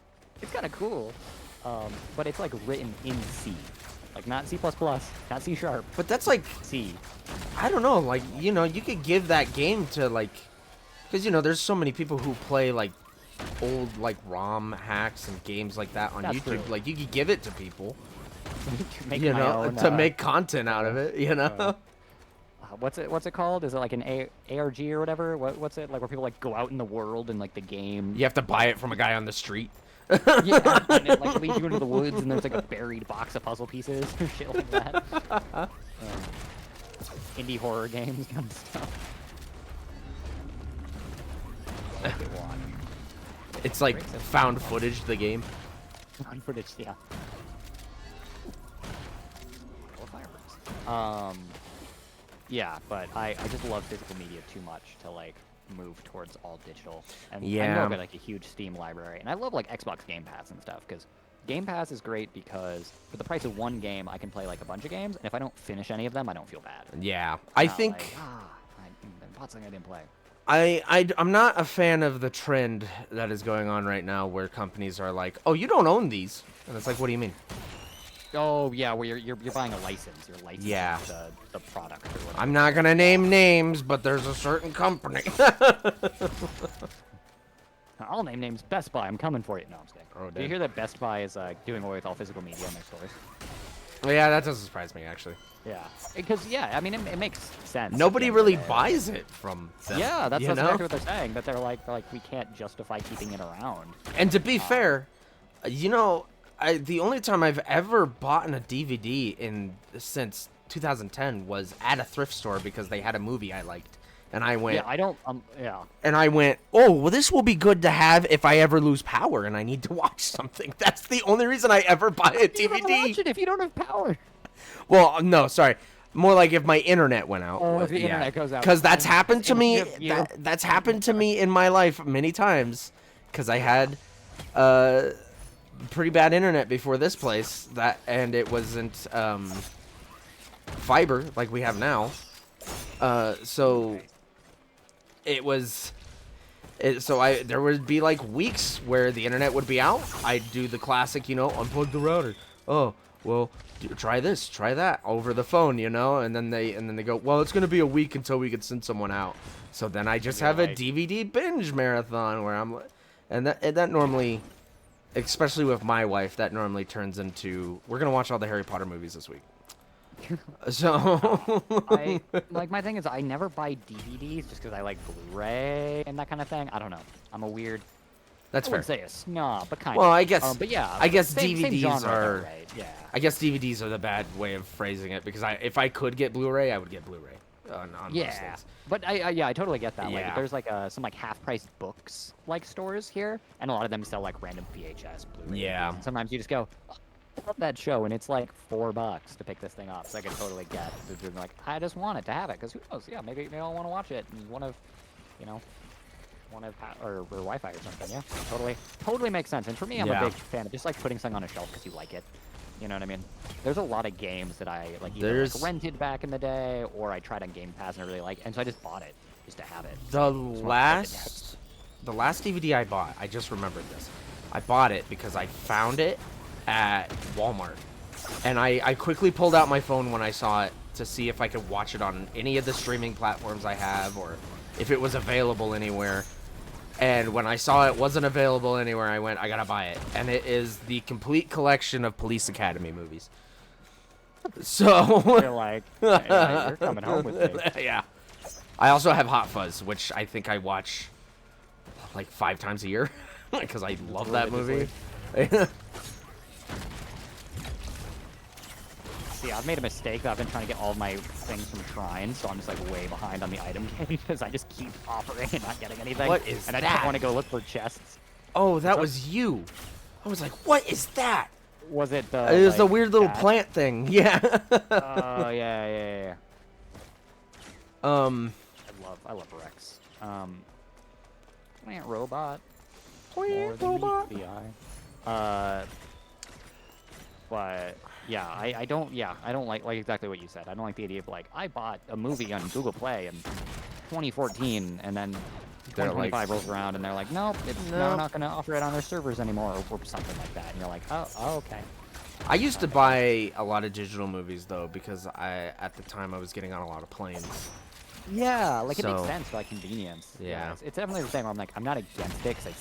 It's kind of cool, but it's like written in C, like not C++, not C sharp, But that's like, C. I don't know, like, you know, you could give that game to like, because you know, there's so many people who play like old like ROM hacks and games like that on That's YouTube. true. Like, you could give it to people, Make you my know, own, to make content out of it, you know. what's it called? Is it like an ARG or whatever? What's it like where people like go out in the world and like the game? You have to buy it from a guy on the street. Yeah, and it like leads you into the woods and there's like a buried box of puzzle pieces or shit like that. Indie horror games kind of stuff. I like it, watch. It's like found footage, the game. On footage, yeah. Or fireworks. Yeah, but I just love physical media too much to like move towards all digital. And I Yeah. know I've got like a huge Steam library, and I love like Xbox Game Pass and stuff because Game Pass is great because for the price of one game, I can play like a bunch of games, and if I don't finish any of them, I don't feel bad. Yeah, It's I not think like, I bought something I didn't play. I'm not a fan of the trend that is going on right now, where companies are like, "Oh, you don't own these," and it's like, "What do you mean?" Oh yeah, where you're buying a license. You're licensing Yeah. the product or whatever. I'm not gonna name names, but there's a certain company. I'll name names. Best Buy. I'm coming for you. No, I'm just kidding. Oh, Do you damn. hear that Best Buy is doing away with all physical media in their stores? Yeah, that doesn't surprise me actually. Yeah, because yeah, I mean it makes sense. at the Nobody end of the really day. buys it from them. Yeah, that's you know? exactly what they're saying. That they're like we can't justify keeping it around. And to be fair, you know, the only time I've ever bought a DVD since 2010 was at a thrift store because they had a movie I liked, and I went. Yeah, I don't. Yeah. And I went, oh, well, this will be good to have if I ever lose power and I need to watch something. That's the only reason I ever buy a You don't DVD. watch it if you don't have power. Well, no, sorry. More like if my internet went out. Oh, if the internet goes out. Because that's happened to me. You- That's happened to me in my life many times. Because I had pretty bad internet before this place. And it wasn't fiber like we have now. So it was. So there would be like weeks where the internet would be out. I'd do the classic, you know, unplug the router. Oh, well, try this, try that over the phone, you know, and then they go, well, it's gonna be a week until we could send someone out. So then I just have a DVD binge marathon where I'm, and that normally, especially with my wife, that normally turns into we're gonna watch all the Harry Potter movies this week. So I like my thing is I never buy DVDs just because I like Blu-ray and that kind of thing. I don't know. I'm a weird. that's I fair. wouldn't say a snob, but kind Well, of. I guess. But yeah. I guess same DVDs genre, though, are. right? Yeah. I guess DVDs are the bad way of phrasing it because if I could get Blu-ray, I would get Blu-ray on most Yeah, things. but I totally get that. Yeah. Like, there's like some like half-price books like stores here, and a lot of them sell like random VHS, Blu-ray. Yeah. DVDs, and sometimes you just go, "Oh, I love that show, and it's like $4 to pick this thing up. So I can totally get. Like, I just want it to have it because who knows? Yeah, maybe I'll want to watch it, and one of, you know. Or Wi-Fi or something, yeah. Totally makes sense. And for me, I'm Yeah. a big fan of just like putting something on a shelf because you like it. You know what I mean? There's a lot of games that I like either like, rented back in the day or I tried on Game Pass and I really like, and so I just bought it just to have it. The last DVD I bought, I just remembered this. I bought it because I found it at Walmart, and I quickly pulled out my phone when I saw it to see if I could watch it on any of the streaming platforms I have or if it was available anywhere. And when I saw it wasn't available anywhere, I went, I gotta buy it. And it is the complete collection of Police Academy movies. So You're like, yeah, you're coming home with me. yeah. I also have Hot Fuzz, which I think I watch like 5 times a year because I love that movie. See, I've made a mistake. I've been trying to get all of my things from Shrine, so I'm just like way behind on the item game because I just keep offering and not getting anything. What is and I that? don't want to go look for chests. Oh, that was you. I was like, what is that? Was it the? It was the like, weird little cat? plant thing. Yeah. Oh yeah. I love Rex. Plant robot. More Plant than meets robot. the eye. But yeah, I don't like exactly what you said. I don't like the idea of like I bought a movie on Google Play in 2014 and then They're 2025 like, rolls around and they're like, nope, it's Nope. not going to offer it on their servers anymore or something like that. And you're like, oh okay. I used to buy a lot of digital movies though because at the time I was getting on a lot of planes. Yeah, like it makes So, sense for like convenience. yeah. It's definitely the same. Where I'm like, I'm not against it because I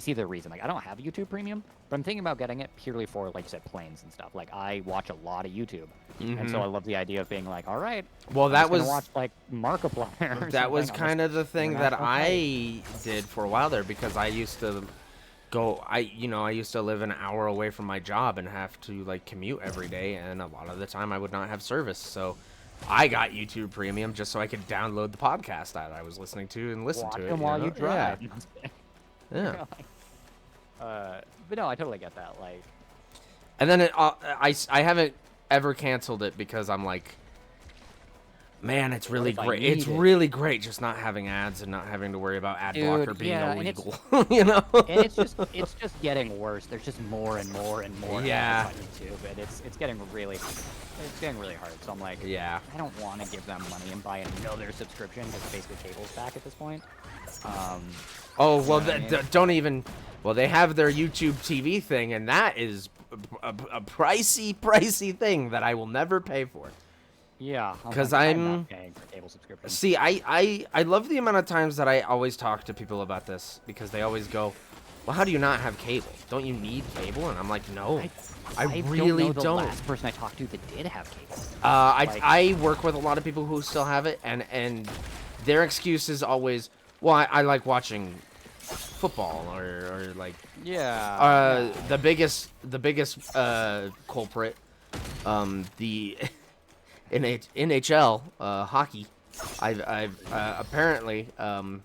see the reason. Like, I don't have YouTube Premium, but I'm thinking about getting it purely for, like you said, planes and stuff. Like, I watch a lot of YouTube, and so I love the idea of being like, all right, Well, I'm that just gonna was watch like Markiplier. that was kind of the thing that international I did for a while there because I used to I used to live an hour away from my job and have to like commute every day, and a lot of the time I would not have service, so I got YouTube Premium just so I could download the podcast that I was listening to and listen watch to it. them while you drive. Yeah. But no, I totally get that. Like, And then I haven't ever canceled it because I'm like, man, it's really if I great. It's need it? really great just not having ads and not having to worry about ad blocker Dude, being yeah, and it's- illegal. You know? and it's just getting worse. There's just more and more and more Yeah. ads on YouTube, and it's getting really hard. So I'm like, Yeah. I don't want to give them money and buy another subscription because basically cable's back at this point. Oh, well, know what I mean? don't even. Well, they have their YouTube TV thing, and that is a pricey thing that I will never pay for. Yeah, 'Cause I'm I'm- not paying for cable subscription. See, I love the amount of times that I always talk to people about this because they always go, well, how do you not have cable? Don't you need cable? And I'm like, no, I really don't know the don't. last person I talked to that did have cable. I work with a lot of people who still have it, and their excuse is always, well, I like watching football or like the biggest culprit, the NHL hockey. I've apparently the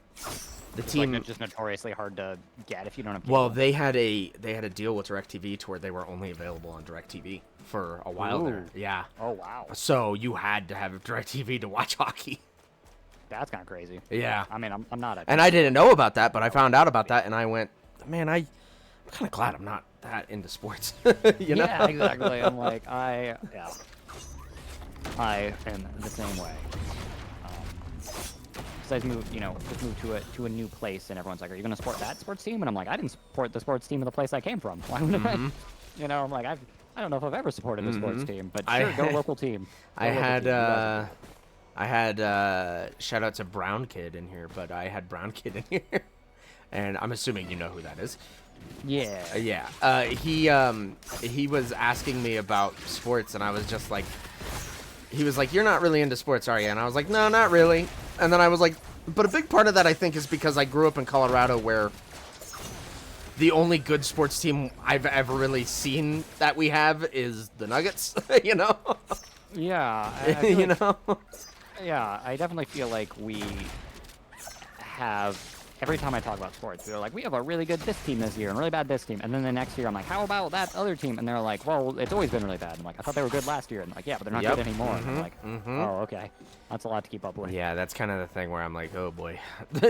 It's team. like just notoriously hard to get if you don't have cable. Well, they had a deal with DirecTV to where they were only available on DirecTV for a while there. Ooh. Yeah. Oh wow, So you had to have DirecTV to watch hockey. that's kind of crazy. Yeah. I mean, I'm not a And I didn't know about that, but I found out about that, and I went, man, I'm kind of glad I'm not that into sports. You know? Yeah, exactly. I'm like, I am the same way. Because I moved, just moved to a new place, and everyone's like, "Are you gonna support that sports team?" And I'm like, "I didn't support the sports team of the place I came from. Why would I?" I'm like, I don't know if I've ever supported a sports team, but sure, go local team. Go I local had team. You guys shout out to Brown Kid in here, but I had Brown Kid in here, and I'm assuming you know who that is. Yeah. Yeah. He was asking me about sports, and I was just like, he was like, "You're not really into sports, are you?" And I was like, "No, not really." And then I was like, but a big part of that, I think, is because I grew up in Colorado, where the only good sports team I've ever really seen that we have is the Nuggets. You know? Yeah. I feel You like- know? Yeah, I definitely feel like we have. Every time I talk about sports, they're like, we have a really good this team this year and really bad this team. And then the next year, I'm like, how about that other team? And they're like, well, it's always been really bad. I'm like, I thought they were good last year. And like, yeah, but they're not Yep. good anymore. And I'm like, oh, okay. That's a lot to keep up with. Yeah, that's kind of the thing where I'm like, oh boy,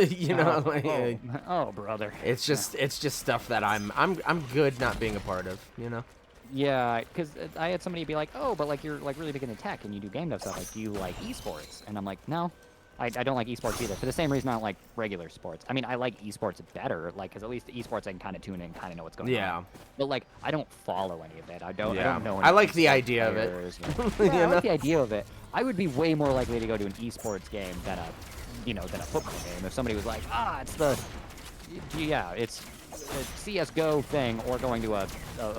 you know, Oh, like, oh, brother. it's just stuff that I'm good not being a part of, you know. Yeah, because I had somebody be like, oh, but like you're like really big into tech and you do game dev stuff. Like, do you like esports? And I'm like, no. I don't like esports either, for the same reason I don't like regular sports. I mean, I like esports better, like, because at least esports I can kind of tune in and kind of know what's going on. Yeah. But, like, I don't follow any of it. I don't know I any like the esports idea of it. players. You Yeah, I know? like the idea of it. I would be way more likely to go to an esports game than a football game. If somebody was like, it's a CSGO thing, or going to a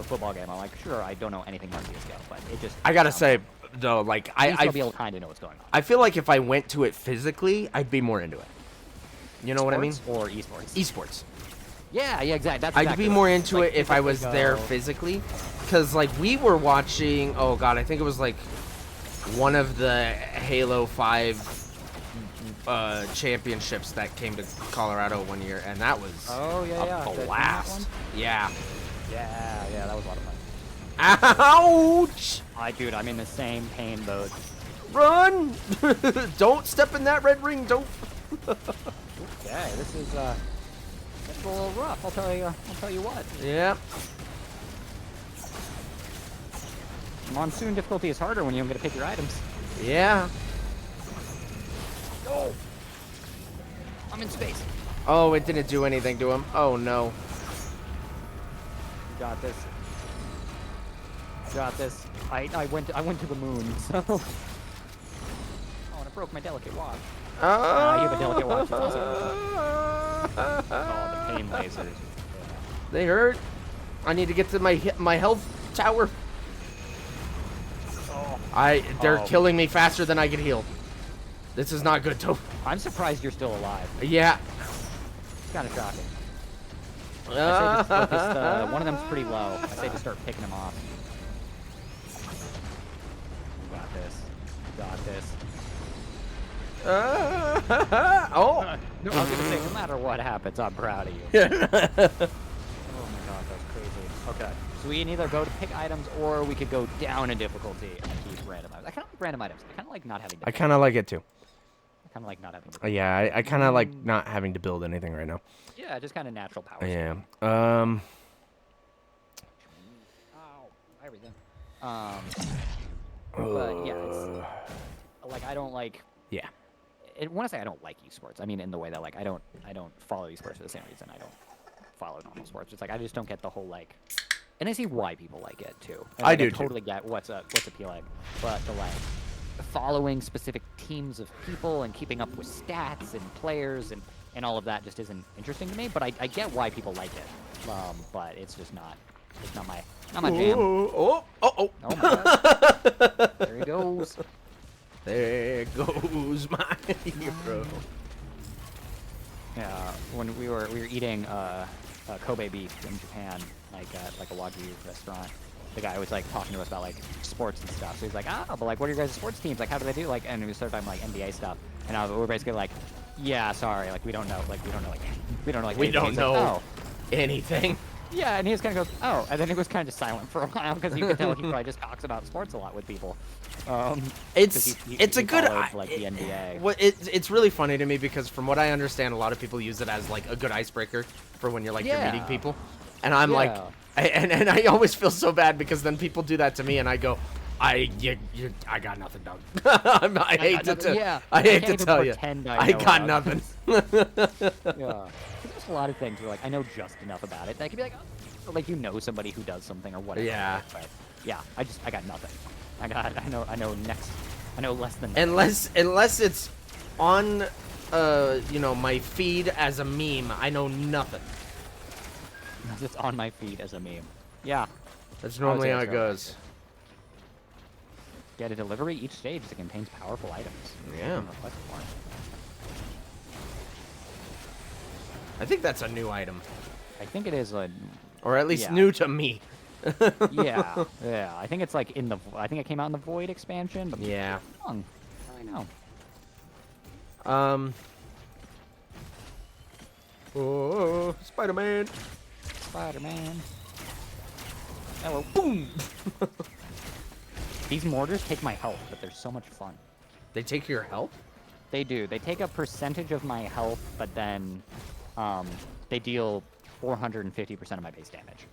football game. I'm like, sure, I don't know anything about CSGO, but it just... I gotta say though, like I I be able to kind of know what's going on. I feel like if I went to it physically, I'd be more into it. You know what I mean? Sports or esports? Esports. Yeah, exactly. That's I'd exactly be what more it is. into Like, it if I was physically there go- physically, because like we were watching. Oh god, I think it was like one of the Halo 5 championships that came to Colorado one year, and that was Oh yeah, yeah. a the Dreamhack blast. one? Yeah. Yeah, that was a lot of fun. Ouch! Dude, I'm in the same pain boat. Run! Don't step in that red ring. Don't. Okay, this is a little rough. I'll tell you what. Yeah. Monsoon difficulty is harder when you don't get to pick your items. Yeah. Oh! I'm in space. Oh, it didn't do anything to him. Oh, no. You got this. You got this. I went to the moon, so... Oh, and it broke my delicate watch. You have a delicate watch. It's also... Oh, the pain lasers. Yeah. They hurt. I need to get to my health tower. They're killing me faster than I can heal. This is not good, Toby. I'm surprised you're still alive. Yeah. It's kind of shocking. I say just focus one of them's pretty low. I say just start picking them off. You got this. You got this. Oh. No, I was gonna say, no matter what happens, I'm proud of you. Oh my god, that's crazy. Okay, so we can either go to pick items, or we could go down in difficulty and keep random items. I kind of like random items. I kind of like not having. I kind of like it too. I kind of like not having. To Yeah, I kind of like not having to build anything right now. Yeah, just kind of natural power. Yeah. Ow, everything. But yeah, it's like I don't like. Yeah. I want to say I don't like esports. I mean, in the way that like I don't follow esports for the same reason I don't follow normal sports. It's like I just don't get the whole like, and I see why people like it too. And, I like, do totally get what's appealing, but the like following specific teams of people and keeping up with stats and players and all of that just isn't interesting to me. But I get why people like it, but it's just not my jam. Oh Oh my god. There he goes. There goes my hero. Yeah, when we were eating Kobe beef in Japan, like at like a Wagyu restaurant, the guy was like talking to us about like sports and stuff. So he's like, but like, what are your guys' sports teams? Like, how do they do? Like, and we started talking like NBA stuff, and we were basically like, yeah, sorry, like we don't know Anything. Yeah, and he just kind of goes, oh, and then he was kind of just silent for a while because you could tell he probably just talks about sports a lot with people. It's a good followed, like the NBA. It's really funny to me because from what I understand, a lot of people use it as like a good icebreaker for when you're like you're meeting people, and I'm like, and I always feel so bad because then people do that to me, and I go, I got nothing, dog. I hate to tell you, I got nothing. Yeah. There's a lot of things where like I know just enough about it that I could be like, oh, like you know somebody who does something or whatever. Yeah. But yeah, I got nothing. I know less than that. Unless it's on my feed as a meme, I know nothing. Unless it's on my feed as a meme. Yeah. That's normally how it goes. Get a delivery each stage that contains powerful items. Yeah. I think that's a new item. I think it is or at least new to me. yeah. I think it's like I think it came out in the Void expansion, but yeah. I know. Oh, Spider-Man. Spider-Man. Hello. Boom. These mortars take my health, but they're so much fun. They take your health? They do. They take a percentage of my health, but then they deal 450% of my base damage.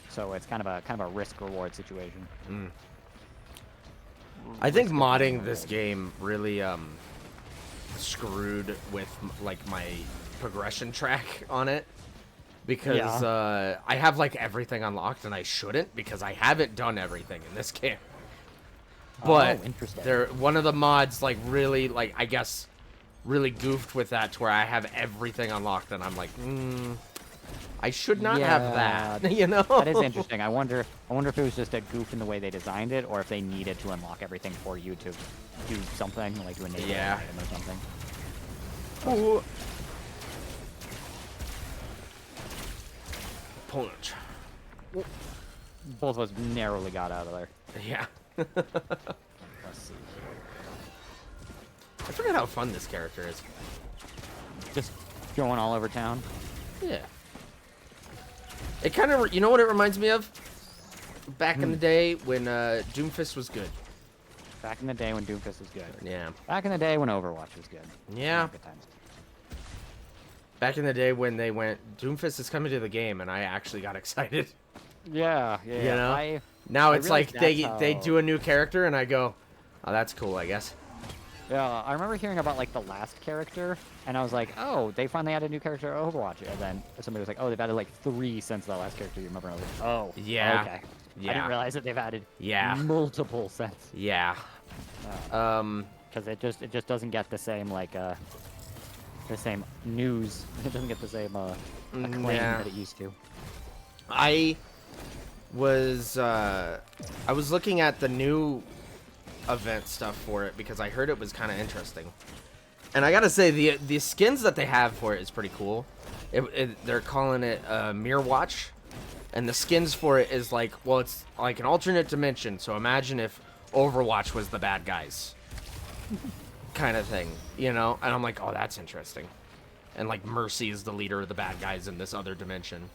So it's kind of a risk-reward situation. Mm. I think modding this game really screwed with like my progression track on it. Because I have like everything unlocked and I shouldn't because I haven't done everything in this game. But one of the mods like really like I guess really goofed with that to where I have everything unlocked and I'm like, I should not have that. You know? That is interesting. I wonder if it was just a goof in the way they designed it, or if they needed to unlock everything for you to do something, like to enable an item or something. Ooh. Punch. Both of us narrowly got out of there. Yeah. Let's see. I forget how fun this character is. Just going all over town. Yeah. It kind of, you know what it reminds me of? Back in the day when Doomfist was good. Back in the day when Doomfist was good. Yeah. Back in the day when Overwatch was good. Yeah. Good times. Back in the day when they went, Doomfist is coming to the game, and I actually got excited. Yeah, yeah. You know? I Now I it's realized like that's they how- do a new character, and I go, oh, that's cool, I guess. Yeah, I remember hearing about like the last character, and I was like, oh, they finally added a new character to Overwatch. And then somebody was like, oh, they've added like 3 since the last character you remember. And I was like, oh, Yeah. okay. I Yeah. didn't realize that they've added Yeah. multiple since. Yeah. Because it just doesn't get the same like the same news. It doesn't get the same acclaim yeah. that it used to. I was looking at the new event stuff for it because I heard it was kind of interesting, and I gotta say the skins that they have for it is pretty cool. They're calling it Mirror Watch, and the skins for it is like, well, it's like an alternate dimension. So imagine if Overwatch was the bad guys, kind of thing, you know? And I'm like, oh, that's interesting. And like Mercy is the leader of the bad guys in this other dimension.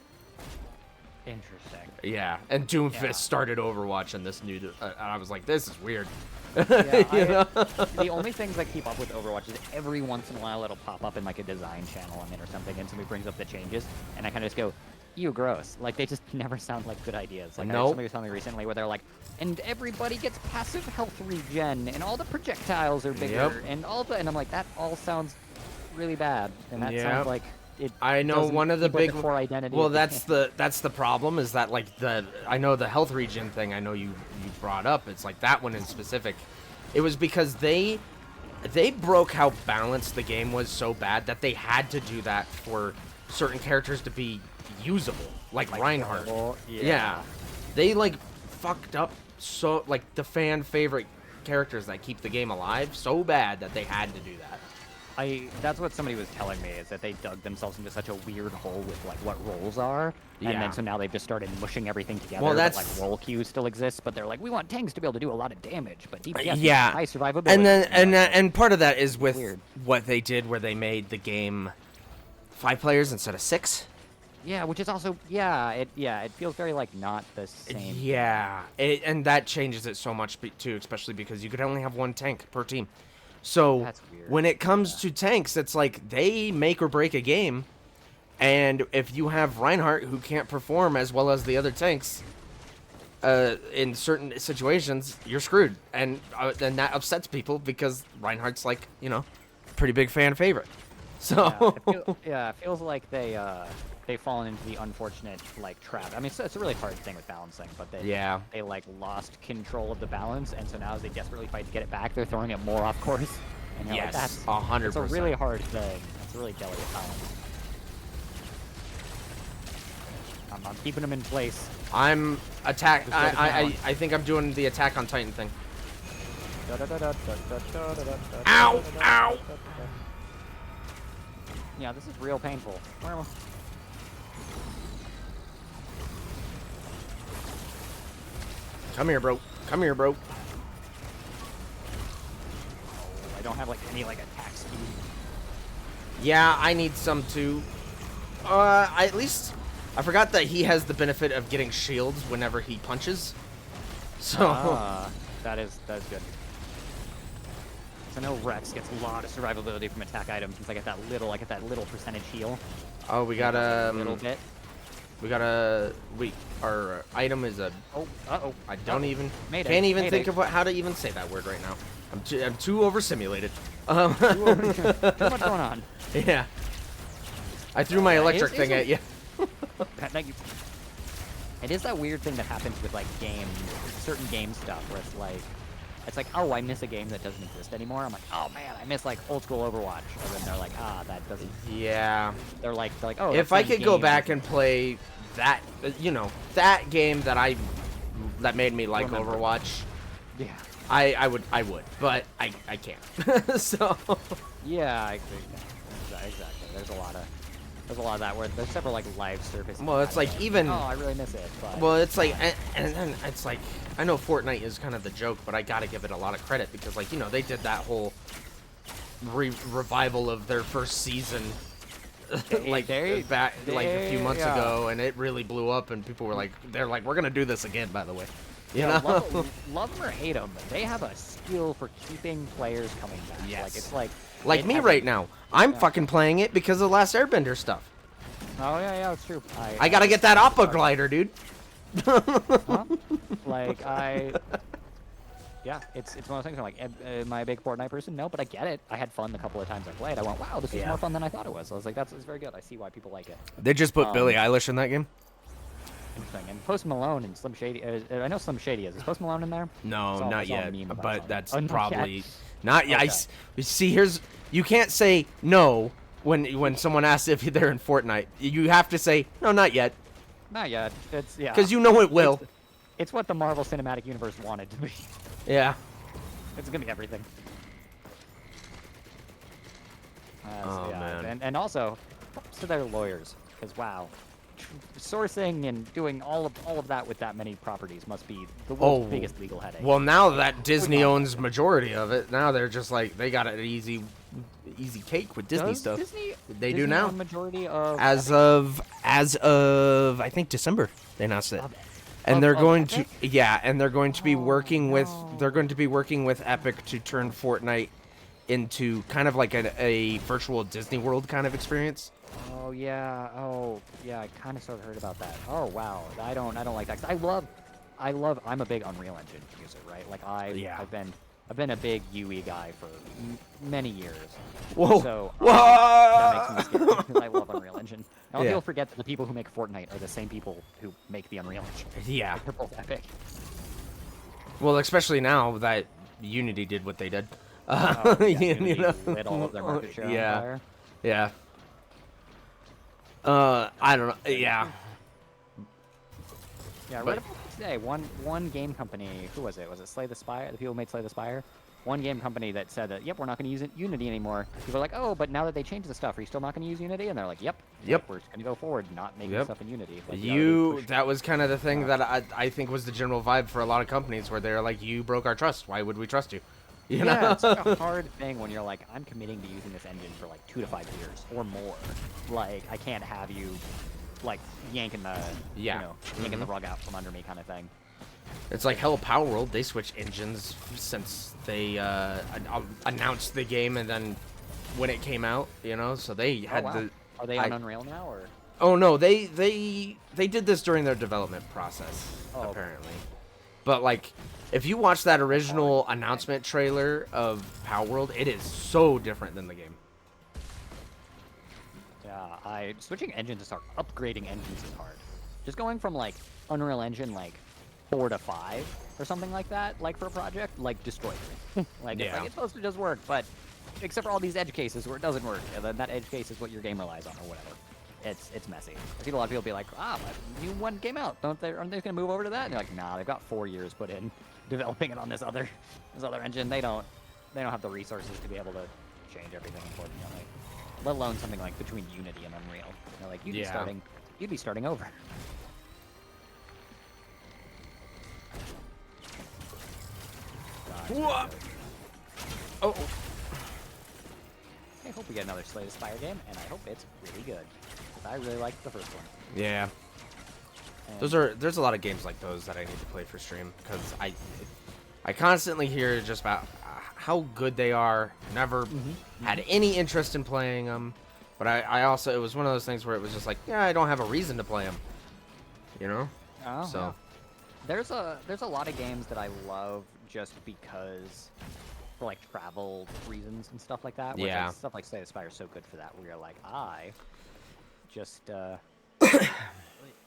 Interesting. Yeah, and Doomfist Yeah. started Overwatch in this new. And I was like, this is weird. Yeah, the only things I keep up with Overwatch is every once in a while it'll pop up in like a design channel I'm in or something, and somebody brings up the changes, and I kind of just go, "Ew, gross!" Like they just never sound like good ideas. Like Nope. somebody was telling me recently where they're like, "And everybody gets passive health regen, and all the projectiles are bigger, Yep. and all the," and I'm like, that all sounds really bad, and that Yep. sounds like it. I know doesn't one of the keep with big. core identity. Well, of the that's the problem is that like I know the health regen thing. I know you brought up. It's like that one in specific. It was because they broke how balanced the game was so bad that they had to do that for certain characters to be usable, like Reinhardt. playable. Yeah. They like fucked up so like the fan favorite characters that keep the game alive so bad that they had to do that. That's what somebody was telling me, is that they dug themselves into such a weird hole with like what roles are, and Yeah. then so now they've just started mushing everything together. Well, but, that's- like role queues still exist, but they're like, we want tanks to be able to do a lot of damage, but DPS Yeah. high survivability. And then you know, and part of that is with Weird. what they did where they made the game 5 players instead of 6. yeah, which is also it feels very like not the same. Yeah, and that changes it so much too, especially because you could only have 1 tank per team. So That's weird. when it comes to tanks, it's like they make or break a game, and if you have Reinhardt who can't perform as well as the other tanks, in certain situations, you're screwed, and that upsets people because Reinhardt's like, you know, pretty big fan favorite. So It feels like they've fallen into the unfortunate like trap. I mean, it's a really hard thing with balancing, but they like lost control of the balance, and so now as they desperately fight to get it back, they're throwing it more off course. And you're like, yes, that's 100%. It's a really hard thing. It's a really delicate balance. I'm keeping them in place. I'm attack. Just let it down. I think I'm doing the attack on Titan thing. Ow! Ow! Yeah, this is real painful. Well, Come here, bro. Come here, bro. I don't have like any like attack speed. Yeah, I need some too. At least I forgot that he has the benefit of getting shields whenever he punches. So That is good. So I know Rex gets a lot of survivability from attack items since I get that little percentage heal. oh, we got A little bit. our item is a. Oh, I don't even Mayday, can't even mayday. think of how to even say that word right now. I'm too overstimulated. Too much going on. Yeah. I threw my electric is thing a- at you. Thank you. It is that weird thing that happens with like certain game stuff where it's like, oh, I miss a game that doesn't exist anymore. I'm like, oh man, I miss like old school Overwatch. And then they're like, that doesn't. Yeah. They're like, oh. If that I same could go game back doesn't- and play that, that game that made me like Remember. Overwatch, Yeah. I would, but I can't. So. Yeah, I agree. Yeah, exactly. There's a lot of that where there's several like live services. Well, it's like even. Oh, I really miss it. But Well, it's like, and then it's like, I know Fortnite is kind of the joke, but I gotta give it a lot of credit because, like, they did that whole revival of their first season, like a few months ago, and it really blew up, and people were like, we're gonna do this again, by the way. You Yeah, know? love them or hate them, they have a skill for keeping players coming back. Yes. Like it's like Like it me has right now. I'm yeah. fucking playing it because of the Last Airbender stuff. Oh yeah, it's true. I gotta get that Appa glider, dude. Huh? Like yeah, it's one of those things. I'm like, am I a big Fortnite person? No, but I get it. I had fun the couple of times I played. I went, wow, this is more fun than I thought it was. I was like, it's very good. I see why people like it. They just put Billie Eilish in that game? Interesting. And Post Malone and Slim Shady. I know Slim Shady is. Is Post Malone in there? No, not yet. But that's not probably yet. not yet. Okay. See, you can't say no when someone asks if they're in Fortnite. You have to say no, not yet. Not yet. It's yeah. Because you know it will. It's what the Marvel Cinematic Universe wanted to be. Yeah. It's gonna be everything. Oh man. And also, props to their lawyers, because wow, sourcing and doing all of that with that many properties must be the world's biggest legal headache. Well, now that Disney owns majority of it, now they're just like they got an easy cake with Disney stuff. They do now. Own majority of as of I think December they announced it. And they're going to they're going to be working with Epic to turn Fortnite into kind of like a virtual Disney World kind of experience. Oh yeah, I kind of sort of heard about that. Oh wow, I don't like that. 'Cause I'm a big Unreal Engine user, right? Like I've been a big UE guy for many years. Whoa. So Whoa! that makes me scared because I love Unreal Engine. Now people forget that the people who make Fortnite are the same people who make the Unreal Engine. Yeah. They're both epic. Well, especially now that Unity did what they did. You know, lit all of their market share on fire. Yeah. I don't know. Yeah. Yeah, I read about this today. One game company, who was it? Was it Slay the Spire? The people who made Slay the Spire? One game company that said that, yep, we're not going to use Unity anymore. People are like, oh, but now that they changed the stuff, are you still not going to use Unity? And they're like, yep, we're just going to go forward, not making stuff in Unity. Like, that was kind of the thing that I think was the general vibe for a lot of companies, where they're like, you broke our trust. Why would we trust you? You know? It's such a hard thing when you're like, I'm committing to using this engine for like 2 to 5 years or more. Like, I can't have you like yanking the yanking the rug out from under me kind of thing. It's like hell, Power World, they switched engines since they announced the game, and then when it came out, you know, so they had the. Are they on Unreal now, or? Oh no, they did this during their development process, apparently. But like, if you watch that original announcement trailer of Power World, it is so different than the game. Yeah, switching engines to start upgrading engines is hard. Just going from like Unreal Engine like 4 to 5 or something like that, like for a project, like destroyed me. It's supposed to just work, but except for all these edge cases where it doesn't work, and then that edge case is what your game relies on or whatever. It's messy. I see a lot of people be like, new one came out. Aren't they going to move over to that? And they're like, nah, they've got 4 years put in developing it on this other engine. They don't have the resources to be able to change everything, unfortunately. Let alone something like between Unity and Unreal. You know, like you'd be starting over. Oh. I hope we get another Slay the Spire game, and I hope it's really good. Because I really liked the first one. Yeah. There's a lot of games like those that I need to play for stream, because I constantly hear just about how good they are. Never had any interest in playing them, but I also, it was one of those things where it was just like, yeah, I don't have a reason to play them, you know. So there's a lot of games that I love just because, for like travel reasons and stuff like that. Where like, stuff like Slay the Spire is so good for that, where you're like, I just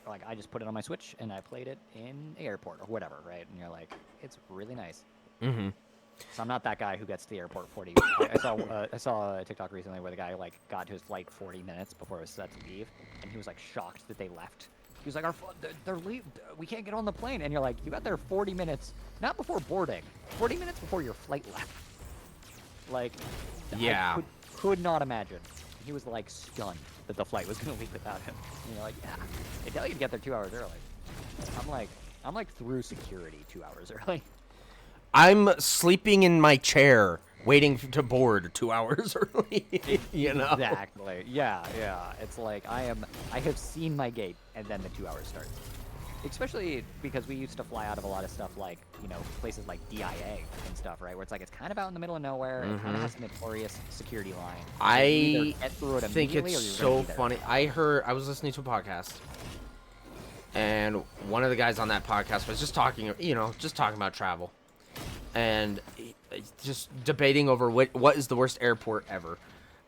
like I just put it on my Switch and I played it in the airport or whatever, right? And you're like, it's really nice. Mm-hmm. So I'm not that guy who gets to the airport 40. I saw a TikTok recently where the guy like got to his flight 40 minutes before it was set to leave, and he was like shocked that they left. He was like, they're leave. We can't get on the plane. And you're like, you got there 40 minutes, not before boarding, 40 minutes before your flight left. Like, yeah, I could not imagine. He was like stunned that the flight was going to leave without him. And you're like, yeah, they tell you to get there 2 hours early. I'm like through security 2 hours early. I'm sleeping in my chair waiting to board 2 hours early, you know? Exactly. Yeah. It's like I have seen my gate, and then the 2 hours start. especially because we used to fly out of a lot of stuff like, you know, places like DIA and stuff, right? Where it's like it's kind of out in the middle of nowhere. It kind of has a notorious security line. You either I get through it think immediately it's or you're gonna so be there. funny. I was listening to a podcast, and one of the guys on that podcast was just talking, just talking about travel, and just debating over what is the worst airport ever.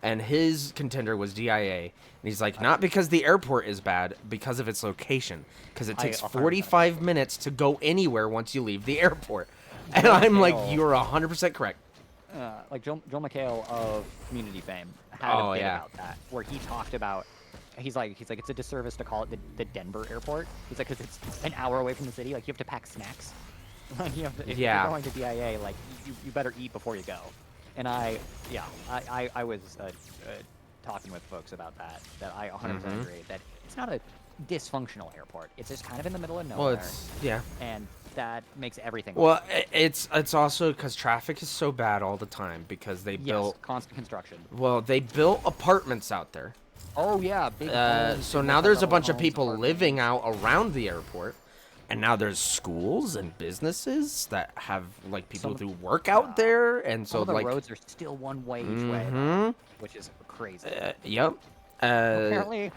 And his contender was DIA. And he's like, not because the airport is bad, because of its location. Because it takes 45 minutes to go anywhere once you leave the airport. And I'm like, you're 100% correct. Like Joel McHale of Community fame had a bit about that, where he talked about, he's like, it's a disservice to call it the Denver airport. He's like, because it's an hour away from the city, like you have to pack snacks. Like you have to, if you're going to DIA, like you better eat before you go. And I was talking with folks about that I 100% agree that it's not a dysfunctional airport. It's just kind of in the middle of nowhere. Well, and that makes everything. Well, it's also because traffic is so bad all the time because they built constant construction. Well, they built apartments out there. Oh yeah, big. So now there's a bunch of people living out around the airport. And now there's schools and businesses that have like people who work out there, and so some of the like roads are still one way each way, which is crazy. Yep. Apparently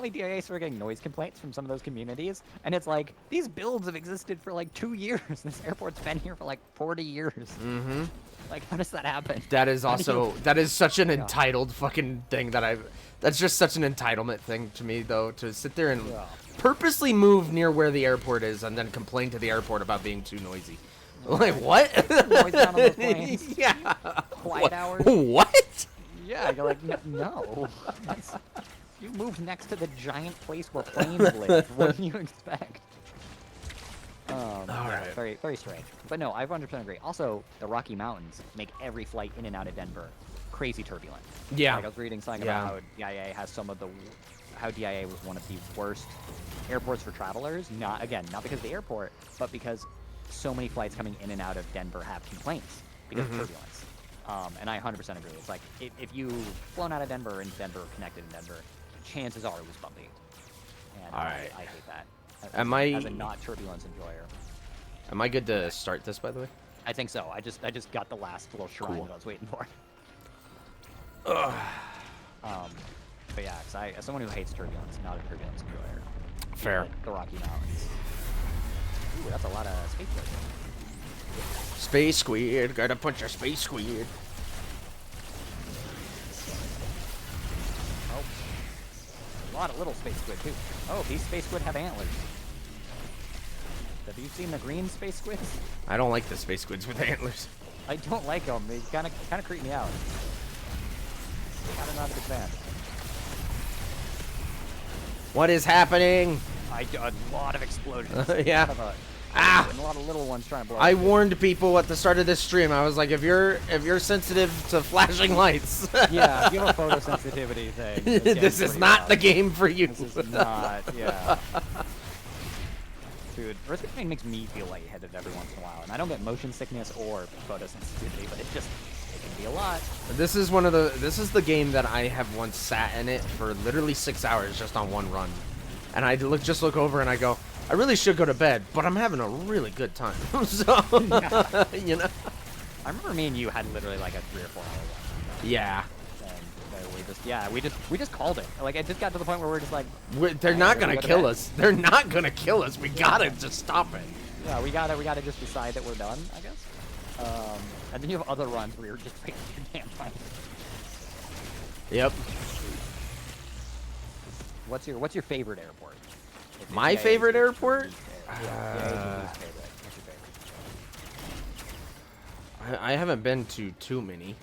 DIA started getting noise complaints from some of those communities, and it's like these builds have existed for like 2 years. This airport's been here for like 40 years. Like, how does that happen? That is also that is such an entitled fucking thing that's just such an entitlement thing to me, though, to sit there and purposely move near where the airport is and then complain to the airport about being too noisy. Like, what? Noise down on those planes. Yeah. Quiet hours. What? Yeah, you're like, no. You moved next to the giant place where planes live. What do you expect? All right. Very, very strange. But no, I 100% agree. Also, the Rocky Mountains make every flight in and out of Denver crazy turbulent. Yeah. Like I was reading something about how DIA has how DIA was one of the worst airports for travelers. Not because of the airport, but because so many flights coming in and out of Denver have complaints because of turbulence. And I 100% agree. It's like if you flown out of Denver and Denver connected in Denver, chances are it was bumpy. And I hate that. As a not turbulence enjoyer. Am I good to start this, by the way? I think so. I just got the last little shrine that I was waiting for. But yeah, as someone who hates turbulence, not a turbulence enjoyer. Fair. Like the Rocky Mountains. Ooh, that's a lot of space work. Space squid, gotta punch a space squid. Oh, a lot of little space squid too. Oh, these space squid have antlers. Have you seen the green space squids? I don't like the space squids with antlers. I don't like them. They kind of creep me out. Kind of not a big fan. What is happening? A lot of explosions. Yeah. And a lot of little ones trying to blow. I warned people at the start of this stream. I was like, if you're sensitive to flashing lights, yeah, if you have a photosensitivity thing, this is not the game for you. This is not. Yeah. Dude, Earthquake makes me feel lightheaded every once in a while, and I don't get motion sickness or photosensitivity, but it can be a lot. This is the game that I have once sat in it for literally 6 hours just on one run, and I just look over and I go, I really should go to bed, but I'm having a really good time. So, you know. I remember me and you had literally like a 3 or 4 hour one. Yeah. We just called it. Like it just got to the point where we're just like, they're not gonna kill us. They're not gonna kill us. We gotta just stop it. Yeah, we gotta just decide that we're done, I guess. And then you have other runs where you're just waiting for your damn time. Yep. What's your favorite airport? My favorite airport? What's your favorite? I haven't been to too many.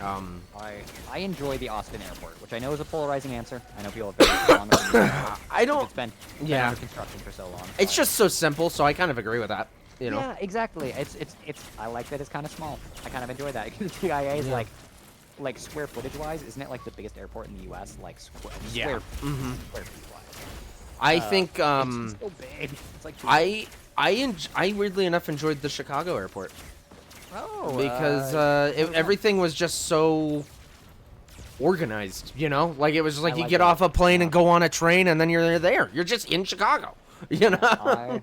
I enjoy the Austin airport, which I know is a polarizing answer. I know people have been strong on I don't. It's been under construction for so long. It's just so simple, so I kind of agree with that. You know. Yeah, exactly. It's. I like that it's kind of small. I kind of enjoy that because TIA is like square footage wise, isn't it like the biggest airport in the U.S. Like square footage wise? I think it's so big. It's like I weirdly enough enjoyed the Chicago airport. Oh, because everything was just so organized, you know? Like, it was just like you get off a plane and go on a train, and then you're there. You're just in Chicago. You know.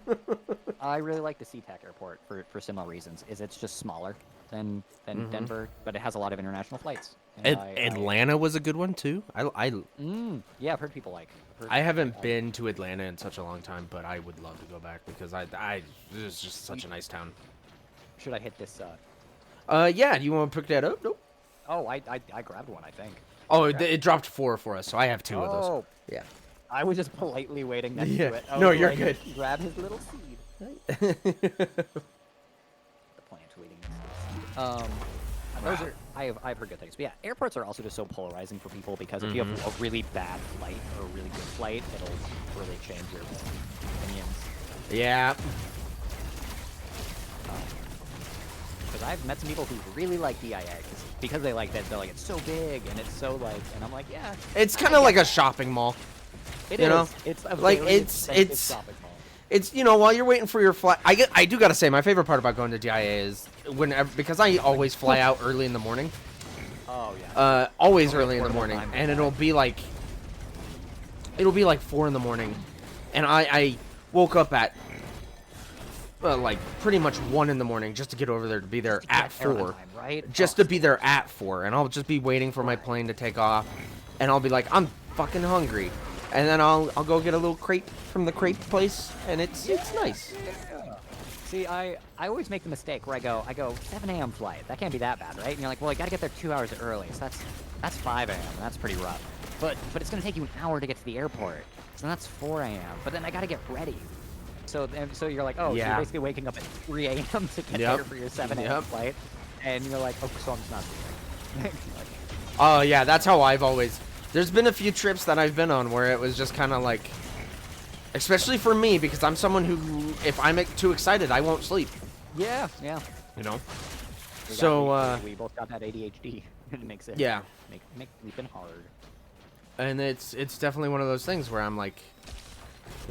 I really like the SeaTac airport for similar reasons. Is it's just smaller than Denver, but it has a lot of international flights. And Atlanta was a good one too. Yeah, I've heard people like. I haven't been to Atlanta in such a long time, but I would love to go back because it's just such a nice town. Should I hit this? Yeah. Do you want to pick that up? Nope. Oh, I grabbed one, I think. Oh, it dropped 4 for us, so I have 2 of those. Oh, Yeah. I was just politely waiting next to it. No, you're good. Grab his little seed. The plant's waiting next to the seed. Those are I've heard good things. But yeah, airports are also just so polarizing for people because if you have a really bad flight or a really good flight, it'll really change your opinions. Yeah. Because I've met some people who really like DIA because they like that. They're like, it's so big and it's so like, and I'm like, yeah. It's kind of like a shopping mall. It you is. know? It's a like very expensive shopping mall. It's while you're waiting for your flight. I do gotta say my favorite part about going to DIA is because I always fly out early in the morning. Oh yeah. Always early in the morning, and it'll be like 4 in the morning, and I woke up at like pretty much 1 in the morning just to get over there to be there at 4, right? Just to be there at 4, and I'll just be waiting for my plane to take off, and I'll be like, I'm fucking hungry. And then I'll go get a little crepe from the crepe place, and it's nice. Yeah. See, I always make the mistake where I go 7 a.m. flight. That can't be that bad, right? And you're like, well, I gotta get there 2 hours early, so that's 5 a.m. and that's pretty rough. But it's gonna take you an hour to get to the airport, so that's 4 a.m. But then I gotta get ready. So you're like, oh, so you're basically waking up at 3 a.m. to get there for your 7 a.m. flight, and you're like, oh, so I'm just not sleeping. Oh yeah, that's how I've always. There's been a few trips that I've been on where it was just kind of like, especially for me, because I'm someone who, if I'm too excited, I won't sleep. Yeah. You know? We both got that ADHD. It makes it make sleeping hard. And it's definitely one of those things where I'm like,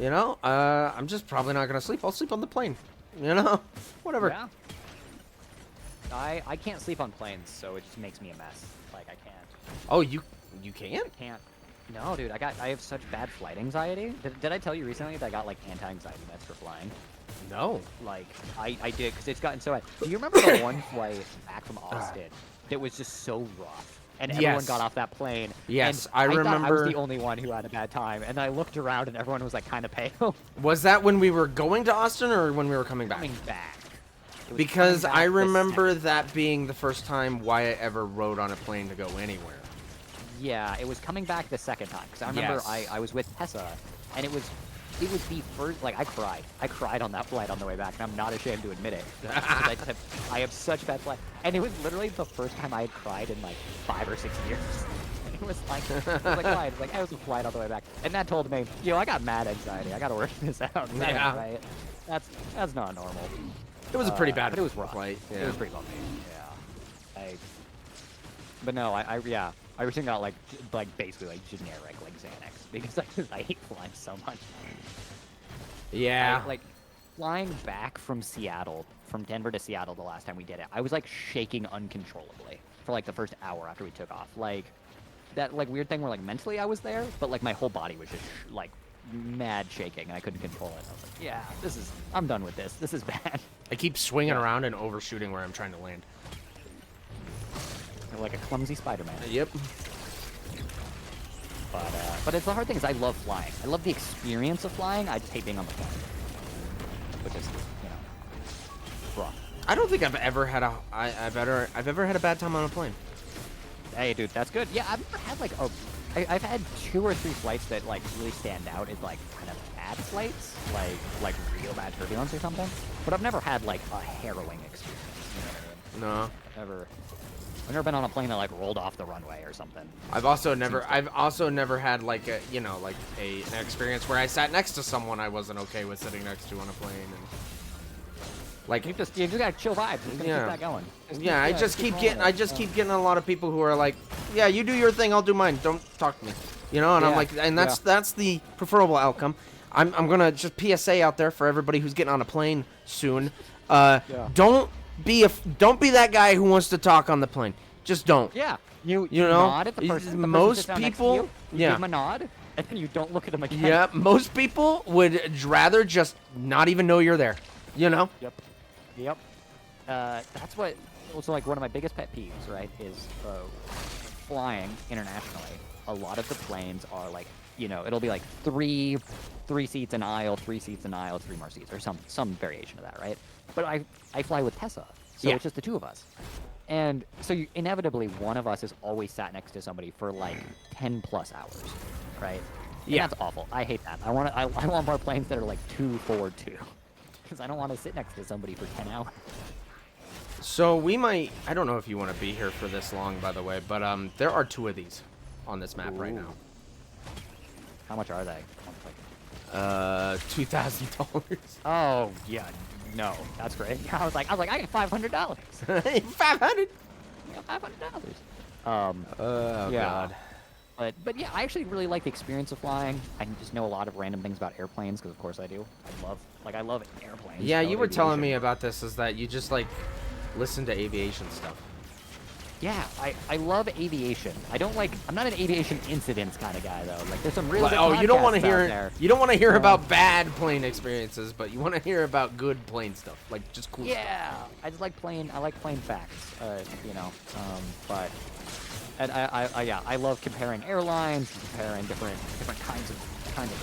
I'm just probably not going to sleep. I'll sleep on the plane. Whatever. Yeah. I can't sleep on planes, so it just makes me a mess. Like, I can't. Oh, you can't? I can't. No, dude, I have such bad flight anxiety. Did I tell you recently that I got, like, anti-anxiety meds for flying? No. Like, I did, because it's gotten so bad. Do you remember the one flight back from Austin that was just so rough? And everyone got off that plane. Yes, and I remember. I was the only one who had a bad time. And I looked around, and everyone was, like, kind of pale. Was that when we were going to Austin or when we were coming back? Coming back. Because I remember that being the first time Wyatt ever rode on a plane to go anywhere. Yeah, it was coming back the second time. Because I remember I was with Tessa, and it was the first, like, I cried on that flight on the way back, and I'm not ashamed to admit it. I have such bad flight, and it was literally the first time I had cried in like 5 or 6 years. And it was like, why? Like, I was a flight on the way back, and that told me, I got mad anxiety. I got to work this out. Yeah. Right? That's not normal. It was a pretty bad but it was rough. flight. Yeah. It was pretty bumpy. Yeah. But no, I recently got like basically like generic like Xanax because I hate flying so much. Yeah. Like flying back from Denver to Seattle the last time we did it, I was like shaking uncontrollably for like the first hour after we took off. Like that like weird thing where like mentally I was there, but like my whole body was just like mad shaking and I couldn't control it. I was like, yeah, I'm done with this. This is bad. I keep swinging around and overshooting where I'm trying to land. Like a clumsy Spider-Man. Yep. But it's the hard thing is I love flying. I love the experience of flying. I just hate being on the plane, which is rough. I don't think I've ever had I've ever had a bad time on a plane. Hey, dude, that's good. Yeah, I've never had like I've had 2 or 3 flights that like really stand out as like kind of bad flights, like real bad turbulence or something. But I've never had like a harrowing experience. You know what I mean? No. I've never been on a plane that like rolled off the runway or something. I've also never had like an experience where I sat next to someone I wasn't okay with sitting next to on a plane and like you just gotta chill vibes. Keep that going. I just keep getting a lot of people who are like, yeah, you do your thing, I'll do mine. Don't talk to me. And I'm like, and that's the preferable outcome. I'm gonna just PSA out there for everybody who's getting on a plane soon. Don't be that guy who wants to talk on the plane. Just don't. Yeah. You know, nod at the person. Most people, you give them a nod. and then you don't look at them again. Yeah, most people would rather just not even know you're there. You know? Yep. Yep. That's what. Also, like one of my biggest pet peeves, right, is flying internationally. A lot of the planes are like, it'll be like three seats an aisle, 3 seats an aisle, 3 more seats, or some variation of that, right? But I fly with Tessa, so Yeah. it's just the 2 of us. And so inevitably, one of us is always sat next to somebody for like 10 plus hours, right? And Yeah. that's awful. I hate that. I want more planes that are like 2 forward 2, because I don't want to sit next to somebody for 10 hours. So we might, I don't know if you want to be here for this long, by the way, but there are 2 of these on this map right now. How much are they? $2,000. Oh yeah, no, that's great. I was like, I got $500. $500. Yeah, $500. Oh Yeah. God. But yeah, I actually really like the experience of flying. I can just know a lot of random things about airplanes because of course I do. I love airplanes. Yeah, I you love were telling me aviation. about this. Is that you just like listen to aviation stuff? Yeah, I love aviation. I'm not an aviation incidents kind of guy though. Like there's some really good Oh, you don't want to podcasts out hear there. you don't want to hear No. about bad plane experiences, but you want to hear about good plane stuff, like just cool stuff. Yeah, I just like plain facts, but and I love comparing airlines, comparing different kinds of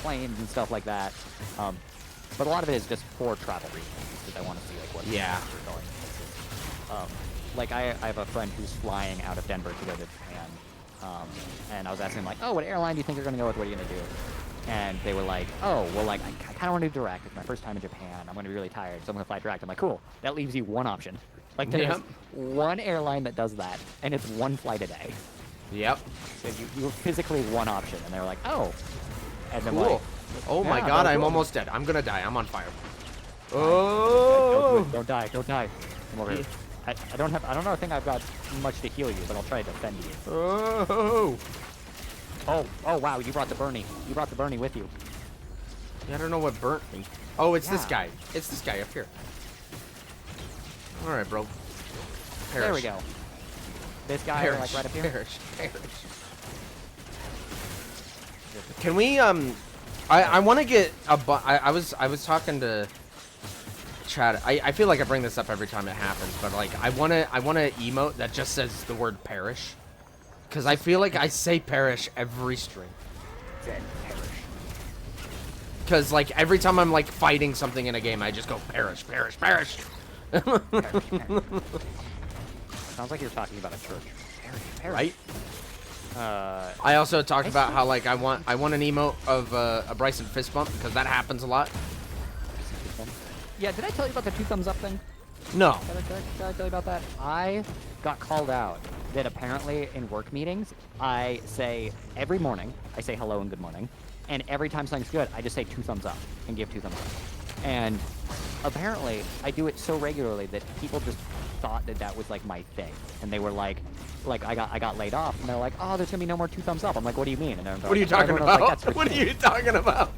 planes and stuff like that. But a lot of it is just for travel reasons because I want to see like what Yeah. places are going places. Like I have a friend who's flying out of Denver to go to Japan, and I was asking him like, oh, what airline do you think you're gonna go with? What are you gonna do? And they were like, oh, well, like, I kind of want to do direct. It's my first time in Japan. I'm going to be really tired, so I'm going to fly direct. I'm like, cool. That leaves you one option. Like, there's Yep. one airline that does that, and it's one flight a day. Yep. So you have physically one option. And they were like, oh. And then Cool. like, Oh my yeah, God, no, I'm cool. almost dead. I'm gonna die. I'm on fire. Don't Oh. die. Come over here. I don't think I've got much to heal you, but I'll try to defend you. Oh. Oh, wow, you brought the Bernie. You brought the Bernie with you. Yeah, I don't know what burnt me. Oh, it's this Yeah. guy. It's this guy up here. All right, bro. Perish. There we go. This guy, Perish. like, right up here. Perish. Can we I want to get a I was talking to Chad. I feel like I bring this up every time it happens, but like I want to emote that just says the word perish, because I feel like I say perish every stream. Dead perish. Because like every time I'm like fighting something in a game, I just go perish. Sounds like you're talking about a church. Perish. Right? Uh, I also talked I about see. how like I want an emote of a Bryson fist bump, because that happens a lot. yeah, did I tell you about the 2 thumbs up thing? No. Did I tell you about that? I got called out that apparently in work meetings, I say every morning, I say hello and good morning. And every time something's good, I just say 2 thumbs up and give 2 thumbs up. And apparently, I do it so regularly that people just thought that was like my thing. And they were like I got laid off, and they're like, oh, there's gonna be no more 2 thumbs up. I'm like, what do you mean? And they're What are you like, talking everyone was about? like, "That's your What are thing." you talking about?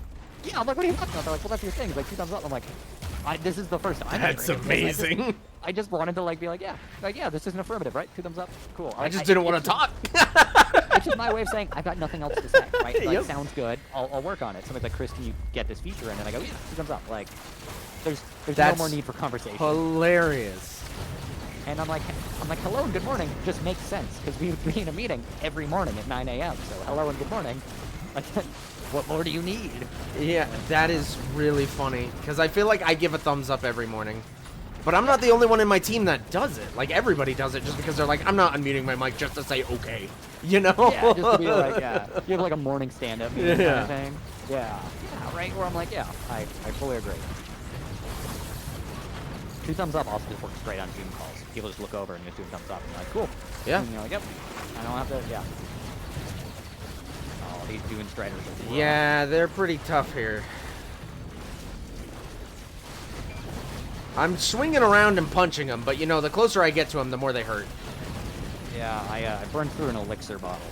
Yeah, I'm like, what are you talking about? They're like, well, that's your thing. It's like 2 thumbs up. I'm like, this is the first time. That's amazing. I just wanted to like be like, yeah, this is an affirmative, right? 2 thumbs up, cool. I just didn't want it's to talk. It's just my way of saying I've got nothing else to say, right? Like, Yep. sounds good. I'll work on it. Somebody's like, Chris, can you get this feature? And then I go, yeah, 2 thumbs up. Like, there's no That's more need for conversation. Hilarious. And I'm like, hello and good morning just makes sense because we would be in a meeting every morning at 9 a.m. So hello and good morning. Like, what more do you need? Yeah, that is really funny, because I feel like I give a thumbs up every morning. But I'm not the only one in my team that does it. Like, everybody does it just because they're like, I'm not unmuting my mic just to say okay. You know? Yeah, just to be like, yeah. You have like a morning stand-up meeting kind Yeah. of thing. Yeah, right? Where I'm like, yeah, I fully agree. 2 thumbs up also just works great on Zoom calls. People just look over and just do a thumbs up and you're like, cool. Yeah. And you're like, yep. I don't have to, yeah. Oh, these Dune Striders are rough. Yeah, they're pretty tough here. I'm swinging around and punching them, but you know, the closer I get to them, the more they hurt. Yeah, I burned through an elixir bottle.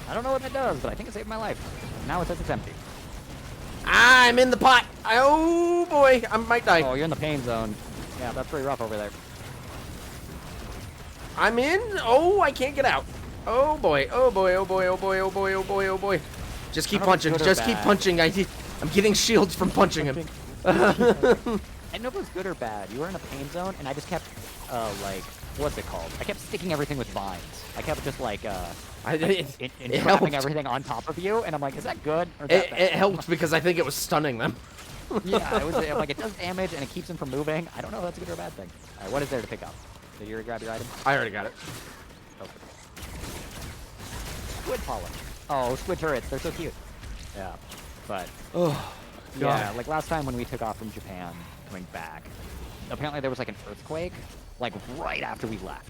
I don't know what that does, but I think it saved my life. Now it says it's empty. I'm in the pot. Oh boy, I might die. Oh, you're in the pain zone. Yeah, that's pretty rough over there. I'm in. Oh, I can't get out. Oh boy. Oh boy. Oh boy. Oh boy. Oh boy. Oh boy. Oh boy. Just keep I don't know if it's punching. good or Just keep bad. punching. I'm getting shields from punching him. I don't know if it was good or bad. You were in a pain zone, and I just kept, like, what's it called? I kept sticking everything with vines. I kept just, like, It entrapping helped. everything on top of you, and I'm like, is that good or is that bad? It helped because I think it was stunning them. Yeah, it was I'm like, it does damage, and it keeps them from moving. I don't know if that's a good or a bad thing. All right, what is there to pick up? Did you grab your item? I already got it. Okay. Squid pollen. Oh, squid turrets. They're so cute. Yeah, but... Oh, Yeah, like last time when we took off from Japan, coming back, apparently there was like an earthquake, like right after we left,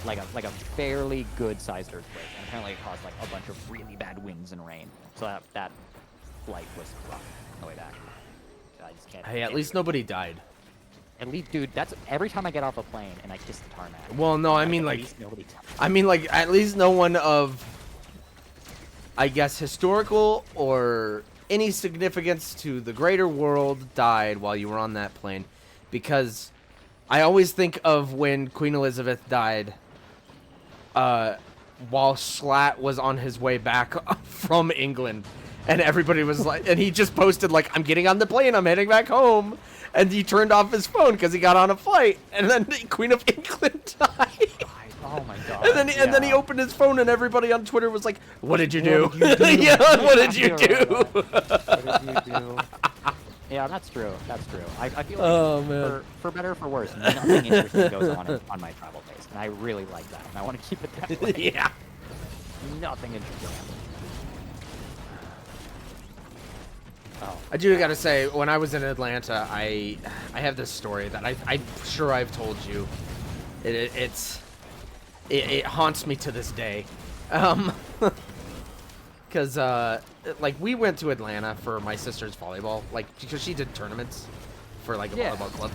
like a fairly good-sized earthquake, and apparently it caused like a bunch of really bad winds and rain. So that flight was rough on the way back. I just can't. Hey, at can't least do it. nobody died. At least, dude, that's every time I get off a plane and I kiss the tarmac. Well, no, I mean at like, least nobody died. I mean like, at least no one of, I guess, historical or any significance to the greater world died while you were on that plane, because I always think of when Queen Elizabeth died, while Slat was on his way back from England, and everybody was like, and he just posted like, "I'm getting on the plane, I'm heading back home," and he turned off his phone because he got on a flight, and then the Queen of England died. Oh my god. And then he opened his phone, and everybody on Twitter was like, "What did you do?" What did you do? Yeah, what did you Yeah, do? What did you do? Yeah, that's true. That's true. I feel like Oh, man. for better or for worse, nothing interesting goes on my travel days, and I really like that, and I want to keep it that way. Yeah. Nothing interesting happens. Oh. I do gotta say, when I was in Atlanta, I have this story that I'm sure I've told you. It haunts me to this day. Because, like, we went to Atlanta for my sister's volleyball, like, because she did tournaments for, like, a volleyball club.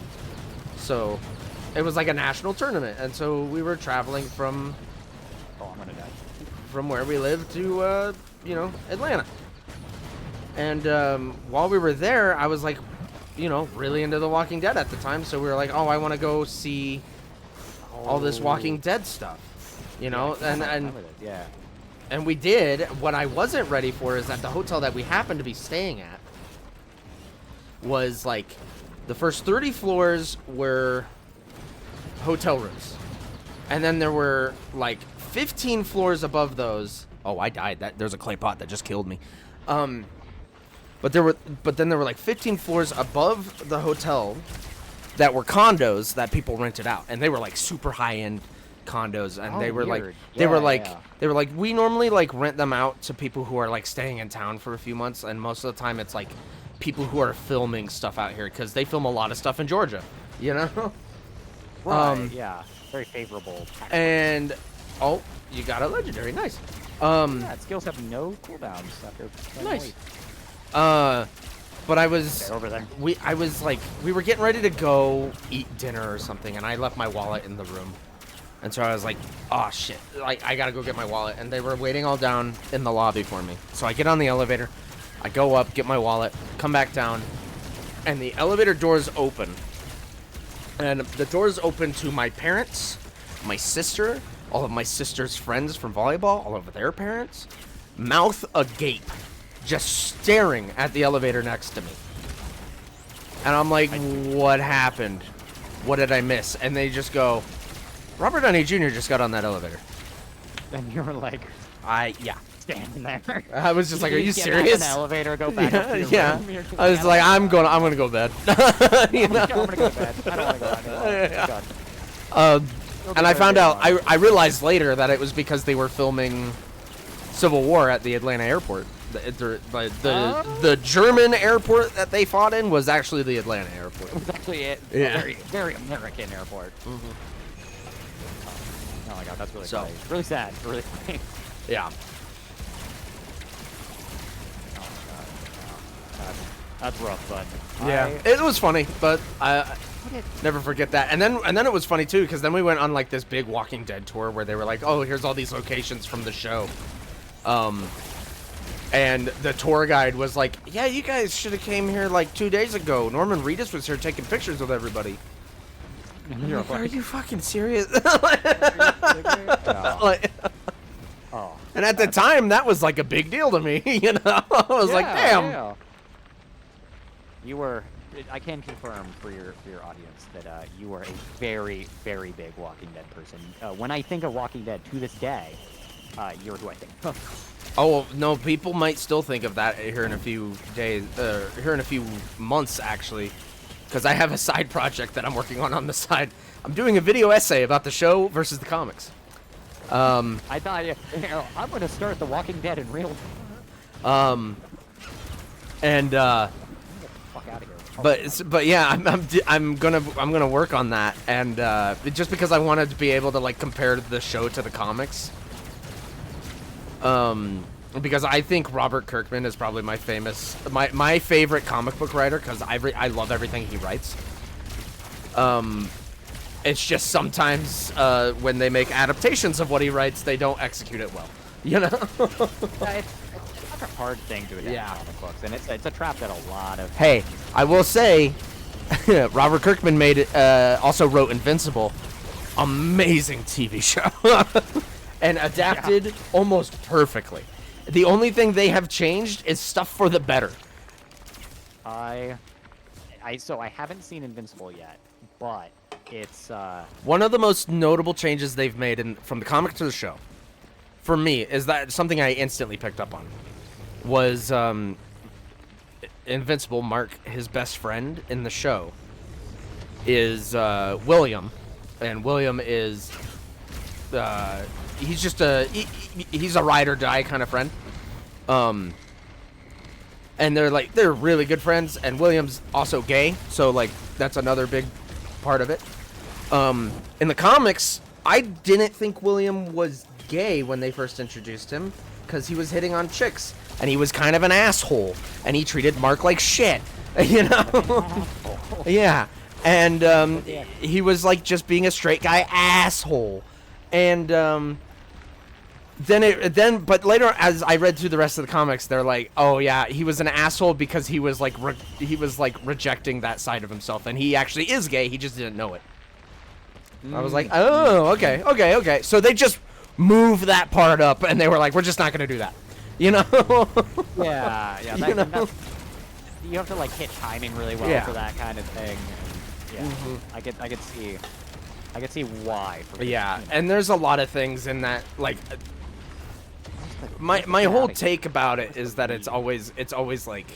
So, it was like a national tournament, and so we were traveling from Oh, I'm gonna die. where we live to, you know, Atlanta. And while we were there, I was, like, you know, really into The Walking Dead at the time, so we were like, oh, I want to go see all this Walking Dead stuff, you know, Yeah. and we did. What I wasn't ready for is that the hotel that we happened to be staying at was like the first 30 floors were hotel rooms, and then there were like 15 floors above those. Oh, I died. There's a clay pot that just killed me. But then there were like 15 floors above the hotel that were condos that people rented out, and they were like super high-end condos, and they were weird. like Yeah. they were like, we normally like rent them out to people who are like staying in town for a few months, and most of the time it's like people who are filming stuff out here because they film a lot of stuff in Georgia, you know. Right. Yeah. Very favorable. tax And oh, you got a legendary, nice. Yeah, skills have no cooldowns after playing Nice. Elite. But I was They're over there. I was like, we were getting ready to go eat dinner or something, and I left my wallet in the room. And so I was like, oh shit, like I gotta go get my wallet. And they were waiting all down in the lobby for me. So I get on the elevator, I go up, get my wallet, come back down, and the elevator doors open. And the doors open to my parents, my sister, all of my sister's friends from volleyball, all of their parents, mouth agape, just staring at the elevator next to me. And I'm like, what happened? What did I miss? And they just go, Robert Downey Jr. just got on that elevator. And you were like Yeah. standing there. I was just like, are you get back in serious? the elevator, go back up to your Yeah. room. You're just I was like, I'm gonna go to bed. You I'm know? gonna go to bed. I don't want to go out anymore. Yeah. God. And I found out, I realized later that it was because they were filming Civil War at the Atlanta airport. The German airport that they fought in was actually the Atlanta airport. It was actually a Yeah. very American airport. Oh my god, that's really So- funny. Really sad. Really funny. Yeah. Oh my god. That's rough, bud. Yeah. It was funny, but I What never forget that. And then it was funny too, because then we went on like this big Walking Dead tour where they were like, oh, here's all these locations from the show. And the tour guide was like, yeah, you guys should have came here like 2 days ago. Norman Reedus was here taking pictures with everybody. And you're Like, are like, you fucking serious? yeah. Like, Oh. And at the time, that was like a big deal to me. You know, I was like, damn. Yeah. You were. I can confirm for your audience that you are a very, very big Walking Dead person. When I think of Walking Dead to this day, you're who I think. Oh no, people might still think of that here in a few days, here in a few months actually, because I have a side project that I'm working on the side. I'm doing a video essay about the show versus the comics. I thought, I'm gonna start The Walking Dead in real time. And Get the fuck out of here. but yeah, I'm gonna work on that, and just because I wanted to be able to like compare the show to the comics. Because I think Robert Kirkman is probably my favorite comic book writer, because I love everything he writes. It's just sometimes when they make adaptations of what he writes, they don't execute it well. You know? Yeah, it's such a hard thing to adapt comic books, and it's a trap that a lot of. Hey, I will say, Robert Kirkman made it. Also wrote Invincible, amazing TV show, and adapted almost perfectly. The only thing they have changed is stuff for the better. So I haven't seen Invincible yet, but it's one of the most notable changes they've made from the comic to the show, for me, is that something I instantly picked up on. Was Invincible, Mark, his best friend in the show, is William, and William is he's just he's a ride or die kind of friend. And they're really good friends, and William's also gay, so like that's another big part of it. In the comics, I didn't think William was gay when they first introduced him, because he was hitting on chicks, and he was kind of an asshole, and he treated Mark like shit, you know? Yeah, and he was like just being a straight guy asshole, and but later, as I read through the rest of the comics, they're like, oh yeah, he was an asshole because he was like rejecting that side of himself, and he actually is gay, he just didn't know it. I was like, oh, okay. So they just moved that part up, and they were like, we're just not gonna do that, you know? Yeah. You know? You have to like hit timing really well for that kind of thing. And, I could see why. Yeah, and there's a lot of things in that, like, my whole take about it is that it's always like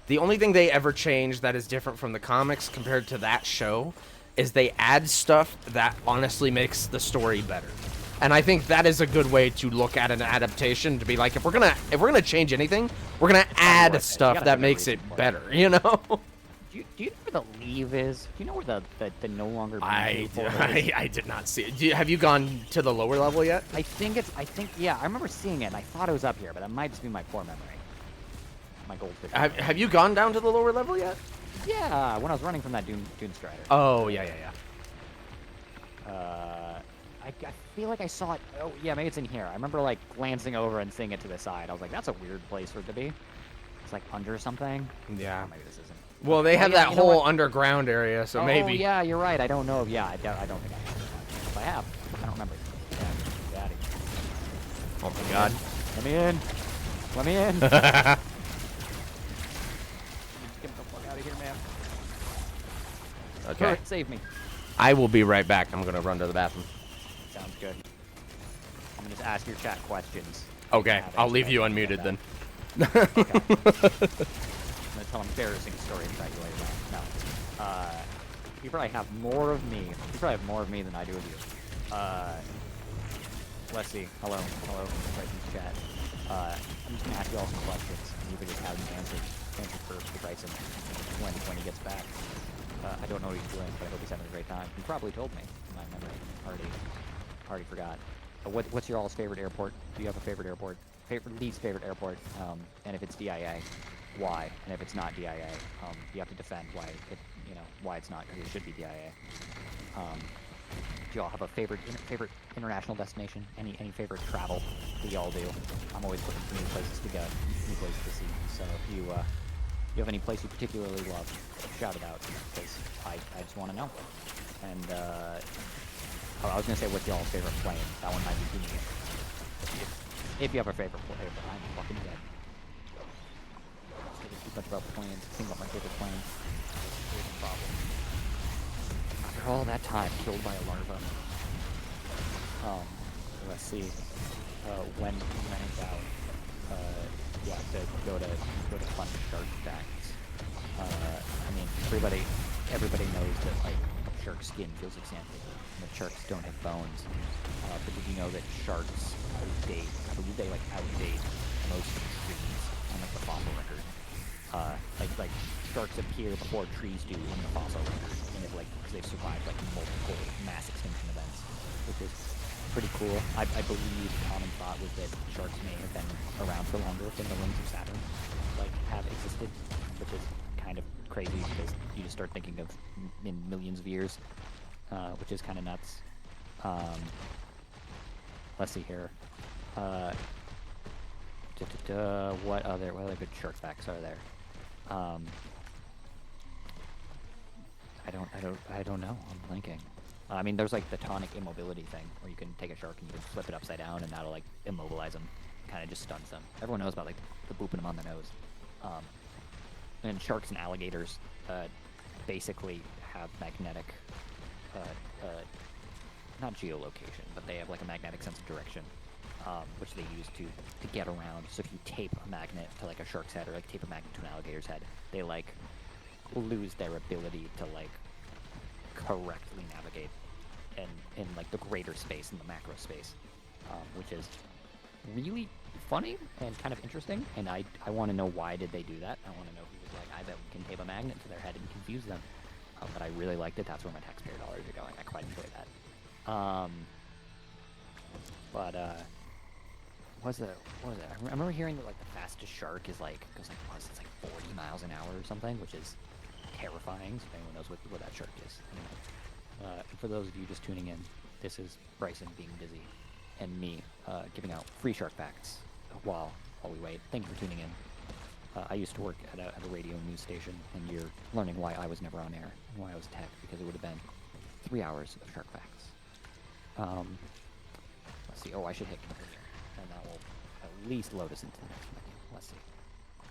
the only thing they ever change that is different from the comics compared to that show is they add stuff that honestly makes the story better. And I think that is a good way to look at an adaptation, to be like, if we're gonna change anything, we're gonna add stuff that makes it better, you know? Do you know where the leave is? Do you know where the no longer I did not see it. Have you gone to the lower level yet? I think yeah, I remember seeing it, and I thought it was up here, but that might just be my poor memory. My goldfish. Have you gone down to the lower level yet? Yeah, when I was running from that Dune Strider. Oh, yeah. I feel like I saw it. Oh, yeah, maybe it's in here. I remember, like, glancing over and seeing it to the side. I was like, that's a weird place for it to be. It's, like, under something. Yeah. Oh, maybe this isn't. Well, they have that whole underground area, so maybe. Oh, yeah, you're right. I don't know. Yeah, I don't think I have. If I have, I don't remember. Yeah, Daddy. Oh, my God. Let me in. Let me in. Get the fuck out of here, man. Okay. Hurry, save me. I will be right back. I'm going to run to the bathroom. Sounds good. I'm going to just ask your chat questions. Okay, I'll leave you unmuted then. Okay. I'm going to tell embarrassing stories about you later on. No. You probably have more of me. You probably have more of me than I do of you. Let's see. Hello, right in the chat. I'm just going to ask you all some questions, and you can just have them answered for Bryson when he gets back. I don't know what he's doing, but I hope he's having a great time. He probably told me. My memory already forgot. What's your all's favorite airport? Do you have a favorite airport? Least favorite airport? And if it's DIA, why? And if it's not DIA, you have to defend why it's not, because it should be DIA. Do you all have a favorite international destination? Any favorite travel that you all do? I'm always looking for new places to go, new places to see. So if you have any place you particularly love, shout it out, because I I just want to know. And oh, I was gonna say what's y'all's favorite plane. That one might be too neat. If you have a favorite plane, but I'm fucking dead. Thinking too much about planes. Think about my favorite plane. Here's the problem. After all that time killed by a larva. Let's see. When it's out. Yeah, to go to fun shark facts. I mean, everybody knows that like a shark's skin feels like sandpaper, and that sharks don't have bones. But did you know that sharks outdate? I believe they like outdate most of the trees on like the fossil record. Like sharks appear before trees do in the fossil record, and if like because they've survived like multiple mass extinction events, which is pretty cool. I believe common thought was that sharks may have been around for longer than the rings of Saturn like have existed, which is kind of crazy because you just start thinking of in millions of years, which is kind of nuts. Let's see here. What other good shark facts are there? I don't know. I'm blanking. I mean, there's like the tonic immobility thing, where you can take a shark and you can flip it upside down, and that'll like immobilize them, kind of just stuns them. Everyone knows about like the booping them on the nose. And sharks and alligators basically have magnetic, not geolocation, but they have like a magnetic sense of direction, which they use to get around. So if you tape a magnet to like a shark's head, or like tape a magnet to an alligator's head, they like lose their ability to like correctly navigate in like the greater space and the macro space, which is really funny and kind of interesting. And I want to know, why did they do that? I want to know who was like, I bet we can tape a magnet to their head and confuse them. But I really liked it. That's where my taxpayer dollars are going. I quite enjoy that. What was it? I remember hearing that like the fastest shark is like goes like, what is it, it's like 40 miles an hour or something, which is terrifying. So if anyone knows what that shark is. Anyway, for those of you just tuning in, this is Bryson being busy, and me giving out free shark facts while we wait. Thank you for tuning in. I used to work at a radio news station, and you're learning why I was never on air and why I was tech, because it would have been 3 hours of shark facts. Let's see. Oh, I should hit continue, and that will at least load us into the next menu. Let's see.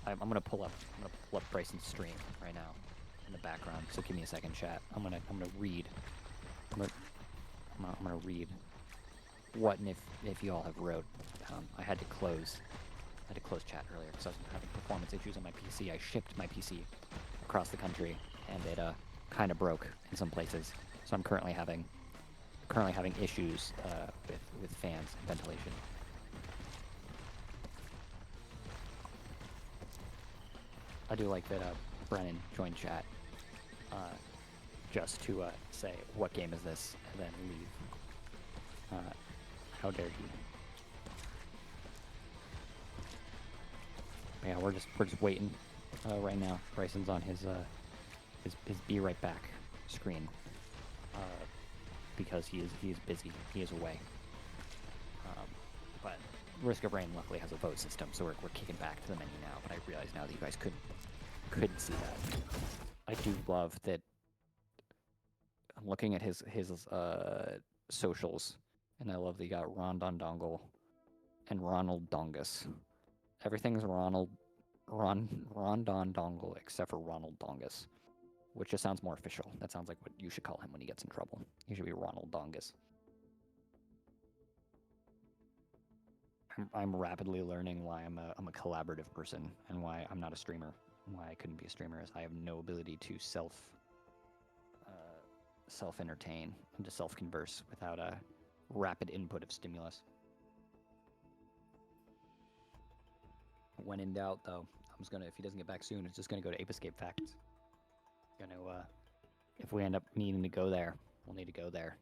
I'm gonna pull up Bryson's stream right now in the background. So give me a second, chat. I'm gonna read. I'm gonna read what and if you all have wrote. I had to close chat earlier because I was having performance issues on my PC. I shipped my PC across the country, and it kind of broke in some places. So I'm currently having issues with fans and ventilation. I do like that Brennan joined chat just to say, what game is this, and then leave. How dare he? Yeah, we're just waiting right now. Bryson's on his be right back screen because he is busy. He is away. But Risk of Rain luckily has a vote system, so we're kicking back to the menu now. But I realize now that you guys couldn't see that. I do love that. I'm looking at his socials, and I love that you got Rondon Dongle and Ronald Dongus. Everything's Rondon Dongle except for Ronald Dongus, which just sounds more official. That sounds like what you should call him when he gets in trouble. He should be Ronald Dongus. I'm rapidly learning why I'm a collaborative person, and why I'm not a streamer, and why I couldn't be a streamer, is I have no ability to self-entertain and to self-converse without a rapid input of stimulus. When in doubt, though, I'm just gonna, if he doesn't get back soon, it's just gonna go to Ape Escape Facts. If we end up needing to go there, we'll need to go there.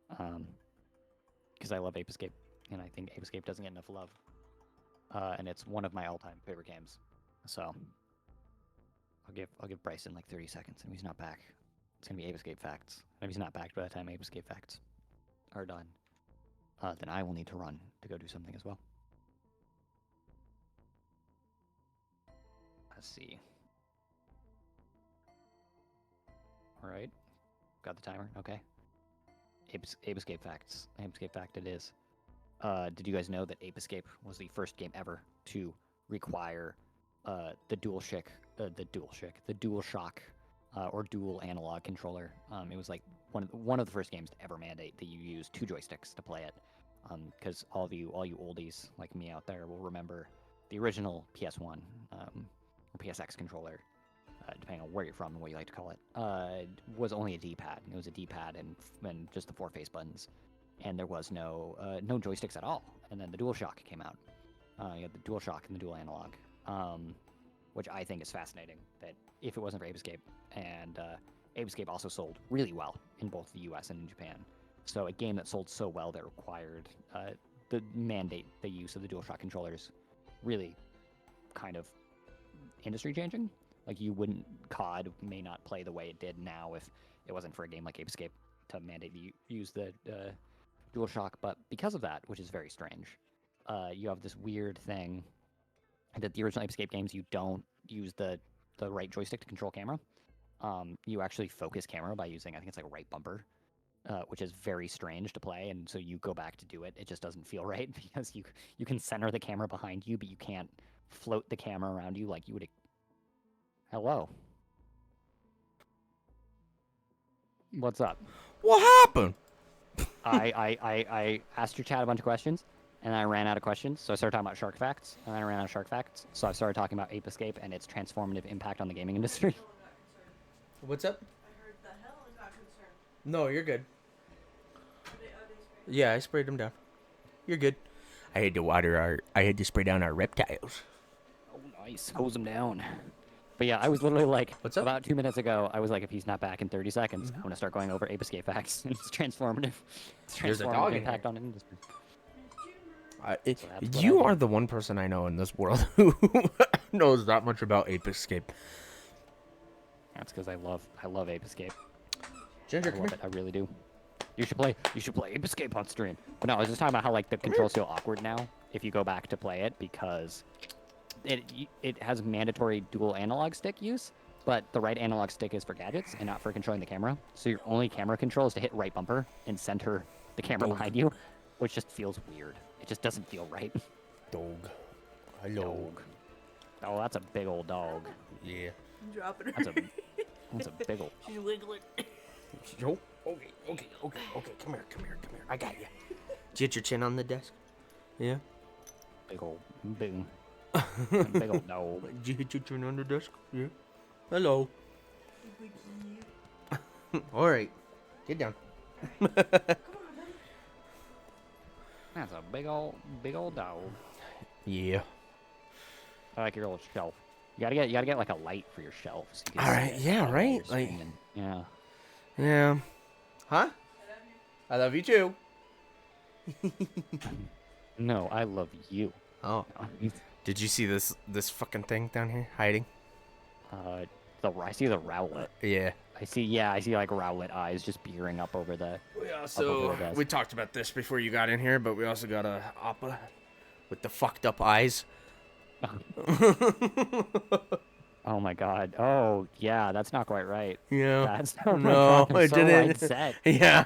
Because I love Ape Escape, and I think Ape Escape doesn't get enough love. And it's one of my all-time favorite games. So I'll give Bryson like 30 seconds, and if he's not back, it's gonna be Ape Escape Facts. And if he's not back by the time Ape Escape Facts are done, then I will need to run to go do something as well. Let's see. All right. Got the timer. Okay. Ape Escape facts. Ape Escape fact it is. Did you guys know that Ape Escape was the first game ever to require the DualShock or dual analog controller? It was like one of the first games to ever mandate that you use 2 joysticks to play it. Because all you oldies like me out there will remember the original PS1 or PSX controller, depending on where you're from and what you like to call it, was only a D-pad. It was a D-pad and just the 4 face buttons, and there was no joysticks at all. And then the DualShock came out. You had the DualShock and the dual analog, which I think is fascinating. That if it wasn't for Ape Escape, and Ape Escape also sold really well in both the U.S. and in Japan. So a game that sold so well that required the mandate the use of the DualShock controllers, really kind of industry changing. Like COD may not play the way it did now if it wasn't for a game like Ape Escape to mandate you use the DualShock. But because of that, which is very strange, you have this weird thing that the original Ape Escape games, you don't use the right joystick to control camera. You actually focus camera by using, I think it's like a right bumper. Which is very strange to play, and so you go back to do it. It just doesn't feel right because you can center the camera behind you, but you can't float the camera around you like you would. Hello. What's up? What happened? I asked your chat a bunch of questions, and I ran out of questions, so I started talking about shark facts, and then I ran out of shark facts, so I started talking about Ape Escape and its transformative impact on the gaming industry. What's up? I heard the hell is not concerned. No, you're good. Are they sprayed? Yeah, I sprayed them down. You're good. I had to spray down our reptiles. Oh, nice. Hose them down. But yeah, I was literally like, What's up? about 2 minutes ago, I was like, if he's not back in 30 seconds, I'm going to start going over Ape Escape facts. It's transformative. It's There's a transformative dog in impact on the industry. It, So that's what you I are do. the one person I know in this world who knows that much about Ape Escape. That's because I love Ape Escape. Ginger, I come love here. it. I really do. You should play Ape Escape on stream. But no, I was just talking about how like the controls feel awkward now if you go back to play it because it has mandatory dual analog stick use, but the right analog stick is for gadgets and not for controlling the camera. So your only camera control is to hit right bumper and center the camera Dog. behind you, which just feels weird. It just doesn't feel right. Dog. Hello. Dog. Oh, that's a big old dog. Yeah. I'm dropping her. That's a big old. She's wiggling. Oh, okay. Come here. I got you. Did you hit your chin on the desk? Yeah. Big old dog. Did you hit your chin on the desk? Yeah. Hello. All right. Get down. That's a big old dog. Yeah. I like your little shelf. You gotta get like a light for your shelf. So you can All see right, it yeah, while right, you're like- streaming. Yeah. Yeah. Huh? I love you too. No, I love you. Oh. Did you see this fucking thing down here hiding? I see the Rowlet. Yeah. I see like Rowlet eyes just peering up over the. We over also the desk. we talked about this before you got in here, but we also got a Appa with the fucked up eyes. Oh my God. Oh yeah, that's not quite right. Yeah. That's oh my No, God, I'm it so didn't. upset. Yeah.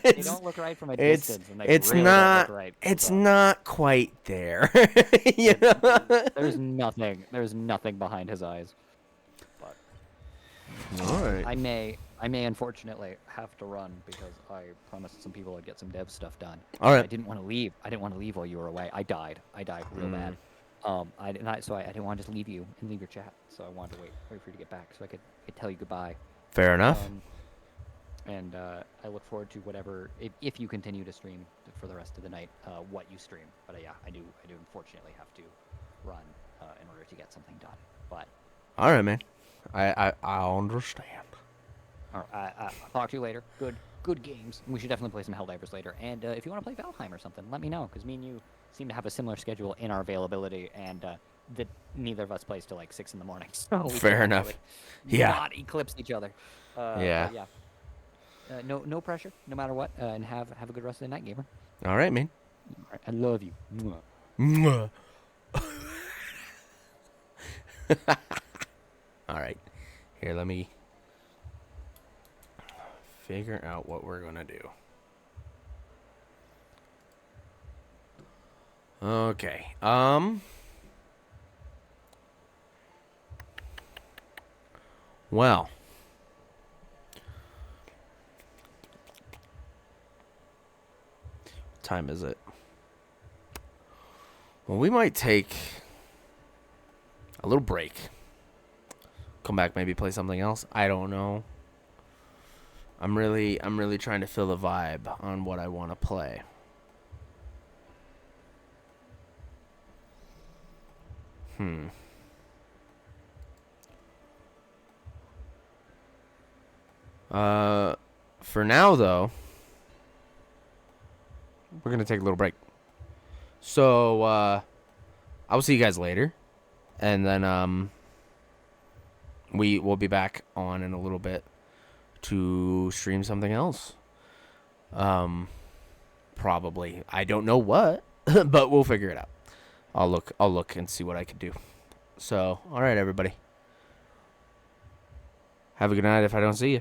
They it's don't look right from a it's distance, and they it's really not don't look right. it's but not quite there. You know? There's nothing behind his eyes. But All right. I may unfortunately have to run because I promised some people I'd get some dev stuff done. All right. I didn't want to leave. I didn't want to leave while you were away. I died real bad. I didn't want to just leave you and leave your chat. So I wanted to wait for you to get back so I could tell you goodbye. Fair enough. And I look forward to whatever if you continue to stream for the rest of the night, what you stream. But yeah, I do unfortunately have to run in order to get something done. But All right, man. I understand. all right, I'll talk to you later. Good games. We should definitely play some Helldivers later. And if you want to play Valheim or something, let me know because me and you seem to have a similar schedule in our availability, and that neither of us plays till like 6 in the morning. So we Fair can enough. actually Yeah. not eclipse each other. Yeah. But yeah. No pressure, no matter what, and have a good rest of the night, gamer. All right, man. All right, I love you. Mwah. Mwah. All right. Here, let me figure out what we're gonna do. Okay. Well. What time is it? Well, we might take a little break. Come back, maybe play something else. I don't know. I'm really trying to feel the vibe on what I want to play. For now though, we're gonna take a little break. So I'll see you guys later, and then we will be back on in a little bit to stream something else. Probably. I don't know what, but we'll figure it out. I'll look and see what I can do. So, all right, everybody. Have a good night if I don't see you.